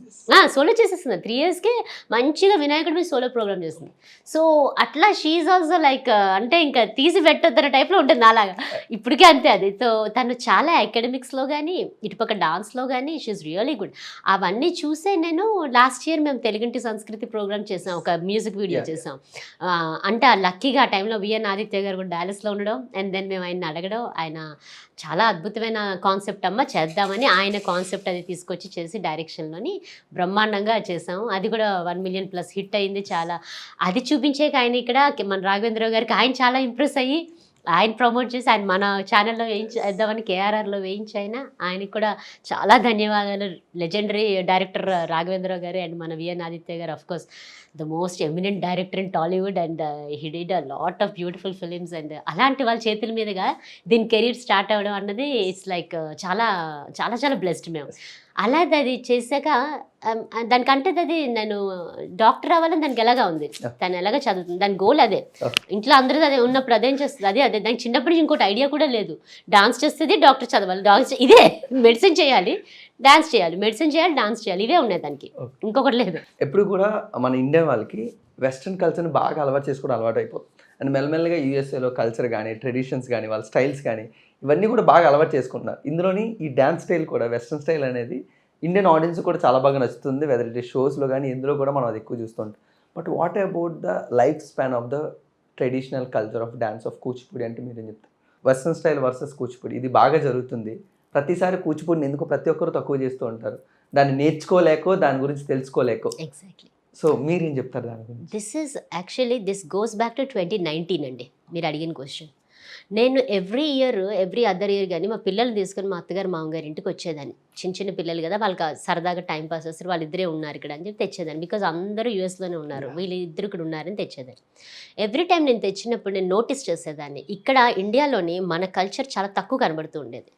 సోలో చేసేస్తుంది. 3 yearsకే మంచిగా వినాయకుడి మీద సోలో ప్రోగ్రామ్ చేస్తుంది. సో అట్లా షీఈ్ ఆల్సో లైక్ అంటే ఇంకా తీసి పెట్టొద్దన్న టైప్లో ఉంటుంది నాలాగా. ఇప్పటికే అంతే అది. సో తను చాలా అకాడమిక్స్లో కానీ ఇటుపక్క డాన్స్లో కానీ షీఈ్ రియలీ గుడ్. అవన్నీ చూసే నేను లాస్ట్ ఇయర్ మేము తెలుగింటి సంస్కృతి ప్రోగ్రామ్ చేసాం, ఒక మ్యూజిక్ వీడియో చేసాం. అంటే లక్కీగా ఆ టైంలో విఎన్ ఆదిత్య గారు కూడా డాలస్లో ఉండడం, అండ్ దెన్ మేము ఆయన్ని అడగడం, ఆయన చాలా అద్భుతమైన కాన్సెప్ట్ అమ్మ చేద్దామని ఆయన కాన్సెప్ట్ అది తీసుకొచ్చి చేసి డైరెక్షన్లోని బ్రహ్మాండంగా చేసాము. అది కూడా 1 million+ హిట్ అయింది. చాలా అది చూపించాక ఆయన ఇక్కడ మన రాఘవేంద్రరావు గారికి ఆయన చాలా ఇంప్రెస్ అయ్యి ఆయన ప్రమోట్ చేసి ఆయన మన ఛానల్లో వేద్దామని కేఆర్ఆర్లో వేయించి ఆయనకి కూడా చాలా ధన్యవాదాలు. లెజెండరీ డైరెక్టర్ రాఘవేంద్రరావు గారు అండ్ మన విఎన్ ఆదిత్య గారు, of course the most eminent director in Tollywood, and he did a lot of beautiful films. And అలాంటి వాళ్ళ చేతుల మీదుగా దీని కెరీర్ స్టార్ట్ అవ్వడం అన్నది ఇట్స్ లైక్ చాలా చాలా చాలా బ్లెస్డ్ మేము. అలా అది చేశాక దానికంటే అది నేను డాక్టర్ అవ్వాలని దానికి ఎలాగా ఉంది, తను ఎలాగ చదువుతుంది, దాని గోల్ అదే. ఇంట్లో అందరూ అదే ఉన్నప్పుడు అదేం చేస్తుంది, అదే దానికి చిన్నప్పటి నుంచి ఇంకోటి ఐడియా కూడా లేదు. డాన్స్ చేస్తుంది, డాక్టర్ చదవాలి, ఇదే మెడిసిన్ చేయాలి, డాన్స్ చేయాలి, మెడిసిన్ చేయాలి, డాన్స్ చేయాలి, ఇవే ఉన్నాయి దానికి, ఇంకొకటి లేదు. ఎప్పుడు కూడా మన ఇండియా వాళ్ళకి వెస్ట్రన్ కల్చర్ని బాగా అలవాటు చేసుకోవడం అలవాటు అయిపోతుంది. అండ్ మెల్లమెల్లగా యూఎస్ఏలో కల్చర్ కానీ ట్రెడిషన్స్ కానీ వాళ్ళ స్టైల్స్ కానీ ఇవన్నీ కూడా బాగా అలవాటు చేసుకుంటున్నారు. ఇందులోని ఈ డ్యాన్స్ స్టైల్ కూడా వెస్ట్రన్ స్టైల్ అనేది ఇండియన్ ఆడియన్స్ కూడా చాలా బాగా నచ్చుతుంది. వెదర్ ఇట్ షోస్లో కానీ ఎందులో కూడా మనం అది ఎక్కువ చూస్తుంటాం. But what about the life span of the traditional culture of dance of Kuchipudi అంటే మీరేం చెప్తారు? వెస్ట్రన్ స్టైల్ వర్సెస్ కూచిపూడి ఇది బాగా జరుగుతుంది. ప్రతిసారి కూచిపూడిని ఎందుకు ప్రతి ఒక్కరు తక్కువ చేస్తూ ఉంటారు, దాన్ని నేర్చుకోలేకో దాని గురించి తెలుసుకోలేకో. ఎగ్జాక్ట్లీ. సో మీరేం చెప్తారు దాని గురించి? దిస్ గోస్ బ్యాక్ టు 2019 అండి, మీరు అడిగిన క్వశ్చన్. నేను ఎవ్రీ అదర్ ఇయర్ కానీ మా పిల్లల్ని తీసుకొని మా అత్తగారు మామగారి ఇంటికి వచ్చేదాన్ని. చిన్న పిల్లలు కదా, వాళ్ళకి సరదాగా టైం పాస్ వస్తారు, వాళ్ళిద్దరే ఉన్నారు ఇక్కడ అని చెప్పి తెచ్చేదాన్ని. బికాజ్ అందరూ యూఎస్లోనే ఉన్నారు, వీళ్ళిద్దరు ఇక్కడ ఉన్నారని తెచ్చేదాన్ని. ఎవ్రీ టైం నేను తెచ్చినప్పుడు నేను నోటీస్ చేసేదాన్ని, ఇక్కడ ఇండియాలోని మన కల్చర్ చాలా తక్కువ కనబడుతూ ఉండేది,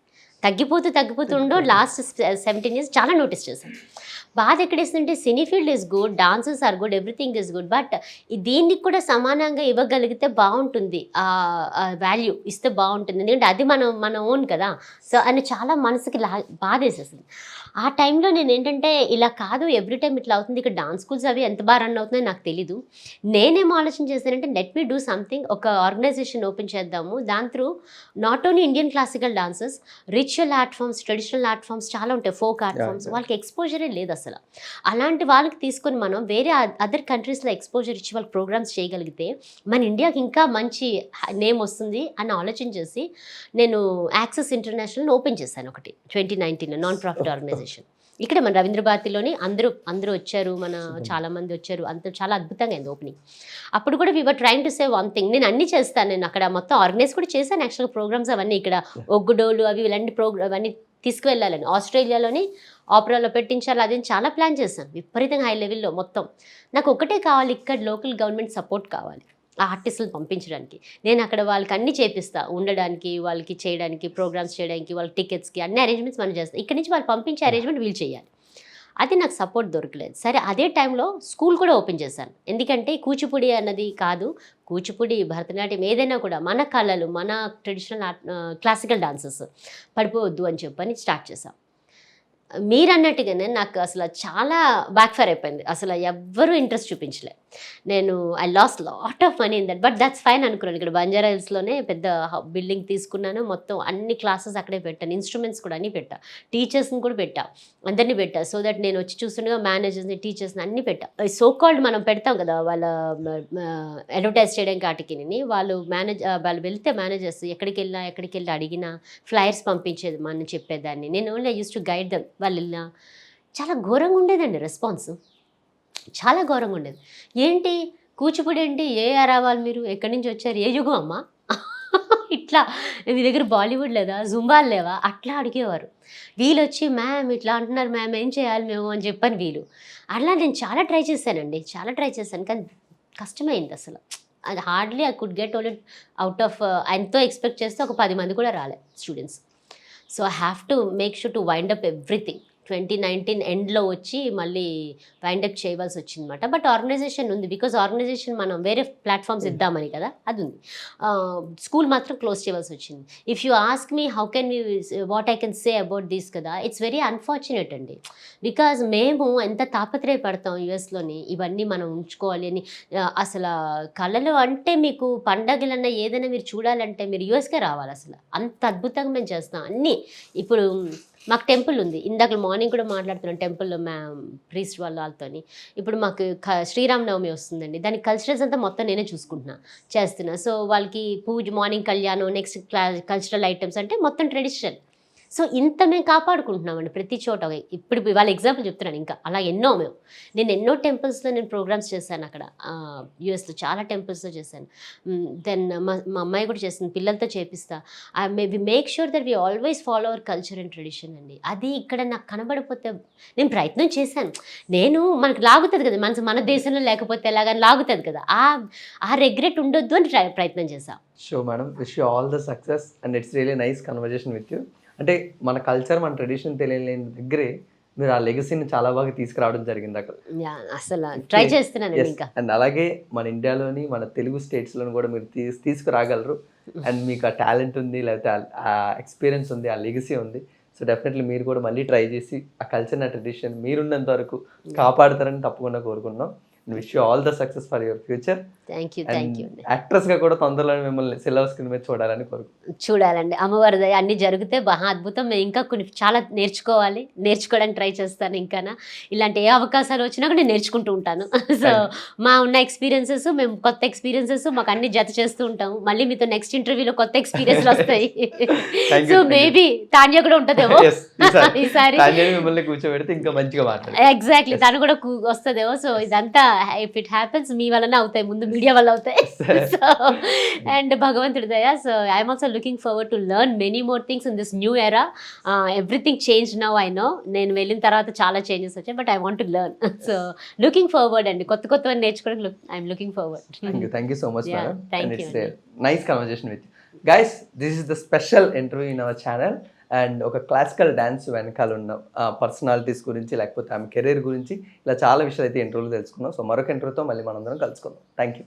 తగ్గిపోతూ ఉండో లాస్ట్ 17 years చాలా నోటీస్ చేశాను. బాధ ఎక్కడేస్తుంటే cine field is good, dances are good, everything is good, but దీనికి కూడా సమానంగా ఇవ్వగలిగితే బాగుంటుంది, వాల్యూ ఇస్తే బాగుంటుంది, ఎందుకంటే అది మన ఓన్ కదా. సో అని చాలా మనసుకి బాధ వేసేసింది. ఆ టైంలో నేను ఏంటంటే ఇలా కాదు, ఎవ్రీ టైం ఇట్లా అవుతుంది, ఇక్కడ డాన్స్ స్కూల్స్ అవి ఎంత బాగా రన్ అవుతున్నాయో నాకు తెలీదు. నేనేమో ఆలోచన చేశానంటే లెట్ మీ డూ సంథింగ్, ఒక ఆర్గనైజేషన్ ఓపెన్ చేద్దాము, దాని through not only Indian classical dances, ritual art forms, traditional art forms చాలా ఉంటాయి, ఫోక్ ఆర్ట్ ఫామ్స్, వాళ్ళకి ఎక్స్పోజరే లేదు అసలు. అలాంటి వాళ్ళకి తీసుకొని మనం వేరే అదర్ కంట్రీస్లో ఎక్స్పోజర్ ఇచ్చి వాళ్ళకి ప్రోగ్రామ్స్ చేయగలిగితే మన ఇండియాకి ఇంకా మంచి నేమ్ వస్తుంది అని ఆలోచన చేసి నేను యాక్సెస్ ఇంటర్నేషనల్ ఓపెన్ చేశాను ఒకటి 2019 నాన్ ప్రాఫిట్ ఆర్గనైజేషన్. ఇక్కడ మన రవీంద్ర భారతిలోని అందరూ వచ్చారు, చాలా మంది వచ్చారు, చాలా అద్భుతంగా అయింది ఓపెనింగ్. అప్పుడు కూడా we're trying to say one thing, నేను అన్ని చేస్తాను, నేను అక్కడ మొత్తం ఆర్గనైజ్ కూడా చేశాను యాక్చువల్గా ప్రోగ్రామ్స్ అవన్నీ, ఇక్కడ ఒగ్గుడోలు అవి ఇలాంటి అవన్నీ తీసుకువెళ్ళాలని, ఆస్ట్రేలియాలోని ఆపరాలో పెట్టించాలి, అది చాలా ప్లాన్ చేశాను, విపరీతంగా హై లెవెల్లో మొత్తం. నాకు ఒకటే కావాలి, ఇక్కడ లోకల్ గవర్నమెంట్ సపోర్ట్ కావాలి ఆ ఆర్టిస్టులు పంపించడానికి. నేను అక్కడ వాళ్ళకి అన్నీ చేపిస్తా, ఉండడానికి, వాళ్ళకి చేయడానికి, ప్రోగ్రామ్స్ చేయడానికి, వాళ్ళ టికెట్స్కి అన్ని అరేంజ్మెంట్స్ మనం చేస్తాం. ఇక్కడ నుంచి వాళ్ళు పంపించే అరేంజ్మెంట్ వీళ్ళు చేయాలి. అది నాకు సపోర్ట్ దొరకలేదు. సరే అదే టైంలో స్కూల్ కూడా ఓపెన్ చేశాను, ఎందుకంటే కూచిపూడి అన్నది కాదు, కూచిపూడి, భరతనాట్యం ఏదైనా కూడా మన కళలు, మన ట్రెడిషనల్ ఆర్ట్, క్లాసికల్ డాన్సెస్ పడిపోవద్దు అని చెప్పని స్టార్ట్ చేశాం. మీరు అన్నట్టుగానే నాకు అసలు చాలా బ్యాక్ఫైర్ అయిపోయింది, అసలు ఎవ్వరూ ఇంట్రెస్ట్ చూపించలే. నేను I last lot of money in that, but that's fine అనుకున్నాను. ఇక్కడ బంజారా హిల్స్లోనే పెద్ద బిల్డింగ్ తీసుకున్నాను, మొత్తం అన్ని క్లాసెస్ అక్కడే పెట్టాను, ఇన్స్ట్రుమెంట్స్ కూడా అన్నీ పెట్టా, టీచర్స్ని కూడా పెట్టా, అందరినీ పెట్టా. సో దట్ నేను వచ్చి చూస్తుండగా మేనేజర్స్ని, టీచర్స్ని అన్నీ పెట్టా. సో కాల్డ్ మనం పెడతాం కదా వాళ్ళ అడ్వర్టైజ్ చేయడానికి వాటికి, వాళ్ళు వెళ్తే మేనేజర్స్ ఎక్కడికి వెళ్ళి అడిగినా ఫ్లైర్స్ పంపించేది, మనం చెప్పేదాన్ని. నేను only use to guide dum. వాళ్ళు వెళ్ళినా చాలా ఘోరంగా ఉండేదండి రెస్పాన్స్, చాలా ఘోరంగా ఉండేది. ఏంటి కూచిపూడి ఏంటి, ఏ రావాలి మీరు, ఎక్కడి నుంచి వచ్చారు, ఏ యుగం అమ్మా, ఇట్లా మీ దగ్గర బాలీవుడ్ లేదా, జుంబాలు లేవా, అట్లా అడిగేవారు. వీళ్ళు వచ్చి మ్యామ్ ఇట్లా అంటున్నారు మ్యామ్, ఏం చేయాలి మేము అని చెప్పని వీళ్ళు. అట్లా నేను చాలా ట్రై చేశాను, కానీ కష్టమైంది అసలు. అది hardly I could get only out of, ఎంతో ఎక్స్పెక్ట్ చేస్తే ఒక 10 మంది కూడా రాలే students. So I have to make sure to wind up everything. 2019 ఎండ్లో వచ్చి మళ్ళీ వైండప్ చేయవలసి వచ్చిందన్నమాట. బట్ ఆర్గనైజేషన్ ఉంది, బికాజ్ ఆర్గనైజేషన్ మనం వేరే ప్లాట్ఫామ్స్ ఇద్దామని కదా, అది ఉంది. స్కూల్ మాత్రం క్లోజ్ చేయవలసి వచ్చింది. If you ask me how can we what I can say about this కదా, ఇట్స్ వెరీ అన్ఫార్చునేట్ అండి. బికాజ్ మేము ఎంత తాపత్రయపడతాం యూఎస్లోని ఇవన్నీ మనం ఉంచుకోవాలి అని. అసలు కళలు అంటే మీకు పండగలన్నా ఏదైనా మీరు చూడాలంటే మీరు యూఎస్కే రావాలి. అసలు అంత అద్భుతంగా మేము చేస్తాం అన్నీ. ఇప్పుడు మాకు టెంపుల్ ఉంది, ఇందాక మార్నింగ్ కూడా మాట్లాడుతున్నాం టెంపుల్లో ప్రీస్ట్ వాళ్ళతోని. ఇప్పుడు మాకు శ్రీరామనవమి వస్తుందండి, దాని కల్చరల్స్ అంతా మొత్తం నేనే చేస్తున్నా. సో వాళ్ళకి పూజ, మార్నింగ్ కళ్యాణం, నెక్స్ట్ కల్చరల్ ఐటమ్స్ అంటే మొత్తం ట్రెడిషనల్. సో ఇంత మేము కాపాడుకుంటున్నామండి ప్రతి చోట. ఇప్పుడు వాళ్ళ ఎగ్జాంపుల్ చెప్తున్నాను, ఇంకా అలా నేను ఎన్నో టెంపుల్స్లో నేను ప్రోగ్రామ్స్ చేశాను అక్కడ యూఎస్లో, చాలా టెంపుల్స్లో చేశాను. దెన్ మా అమ్మాయి కూడా చేస్తుంది, పిల్లలతో చేపిస్తా. We make sure that we always follow our culture and tradition అండి. అది ఇక్కడ నాకు కనబడిపోతే నేను ప్రయత్నం చేశాను. మనకు లాగుతుంది కదా మన దేశంలో లేకపోతే ఎలాగని లాగుతుంది కదా, ఆ రెగ్రెట్ ఉండొద్దు అని ప్రయత్నం చేశాను. Show madam, wish you all the success and it's really nice conversation with you. అంటే మన కల్చర్, మన ట్రెడిషన్ తెలియలేని దగ్గరే మీరు ఆ లెగసీని చాలా బాగా తీసుకురావడం జరిగింది అక్కడ. అసలు ట్రై చేస్తున్నాను ఇంకా. అండ్ అలాగే మన ఇండియాలోని, మన తెలుగు స్టేట్స్లోని కూడా మీరు తీసుకురాగలరు. అండ్ మీకు ఆ టాలెంట్ ఉంది, లేకపోతే ఆ ఎక్స్పీరియన్స్ ఉంది, ఆ లెగసీ ఉంది. సో డెఫినెట్లీ మీరు కూడా మళ్ళీ ట్రై చేసి ఆ కల్చర్, ఆ ట్రెడిషన్ మీరున్నంత వరకు కాపాడుతారని తప్పకుండా కోరుకుంటున్నాం. Wish you all the success for your future. Thank you. Actress గా కూడా తొందరలో మిమ్మల్ని సిల్వర్ స్క్రీన్ మీద చూడాలని చూడాలండి. అమ్మవారి దయ అన్ని జరిగితే మహా అద్భుతం. మేము ఇంకా కొన్ని చాలా నేర్చుకోవడానికి ట్రై చేస్తాను. ఇంకా ఇలాంటి ఏ అవకాశాలు వచ్చినా కూడా నేను నేర్చుకుంటూ ఉంటాను. సో మా ఉన్న ఎక్స్పీరియన్సెస్, మేము కొత్త ఎక్స్పీరియన్సెస్ మాకు అన్ని జత చేస్తూ ఉంటాము. మళ్ళీ మీతో నెక్స్ట్ ఇంటర్వ్యూలో కొత్త ఎక్స్పీరియన్స్లు వస్తాయి. సో మేబీ తాన్య కూడా ఉంటుందేమో ఈసారి, మిమ్మల్ని కూర్చోబెడితే ఇంకా మంచిగా మాట్లాడాలి. ఎగ్జాక్ట్లీ, తను కూడా వస్తుందేమో. సో ఇదంతా ఇఫ్ ఇట్ హ్యాపెన్స్ మీ వలన అవుతాయి, ముందు మీడియా వల్ల అవుతాయి. సో అండ్ భగవంతుడి దయ. So I'm also looking forward to learn many more things in this new era. Everything change now, I know. నేను వెళ్ళిన తర్వాత చాలా చేంజెస్ వచ్చాయి, but I want to learn. So looking forward అండి, కొత్తవన్నీ నేర్చుకోవడానికి I'm looking forward. Thank you so much madam. Thank you. Nice conversation with you guys. This is the special interview in our channel. And ఒక classical dance వెనకాల ఉన్న personalities గురించి, లేకపోతే ఆమె career గురించి, ఇలా చాలా విషయాలు అయితే ఇంటర్వ్యూలో తెలుసుకున్నాం. సో మరొక ఇంటర్వ్యూతో మళ్ళీ మనందరం కలుసుకుందాం. Thank you.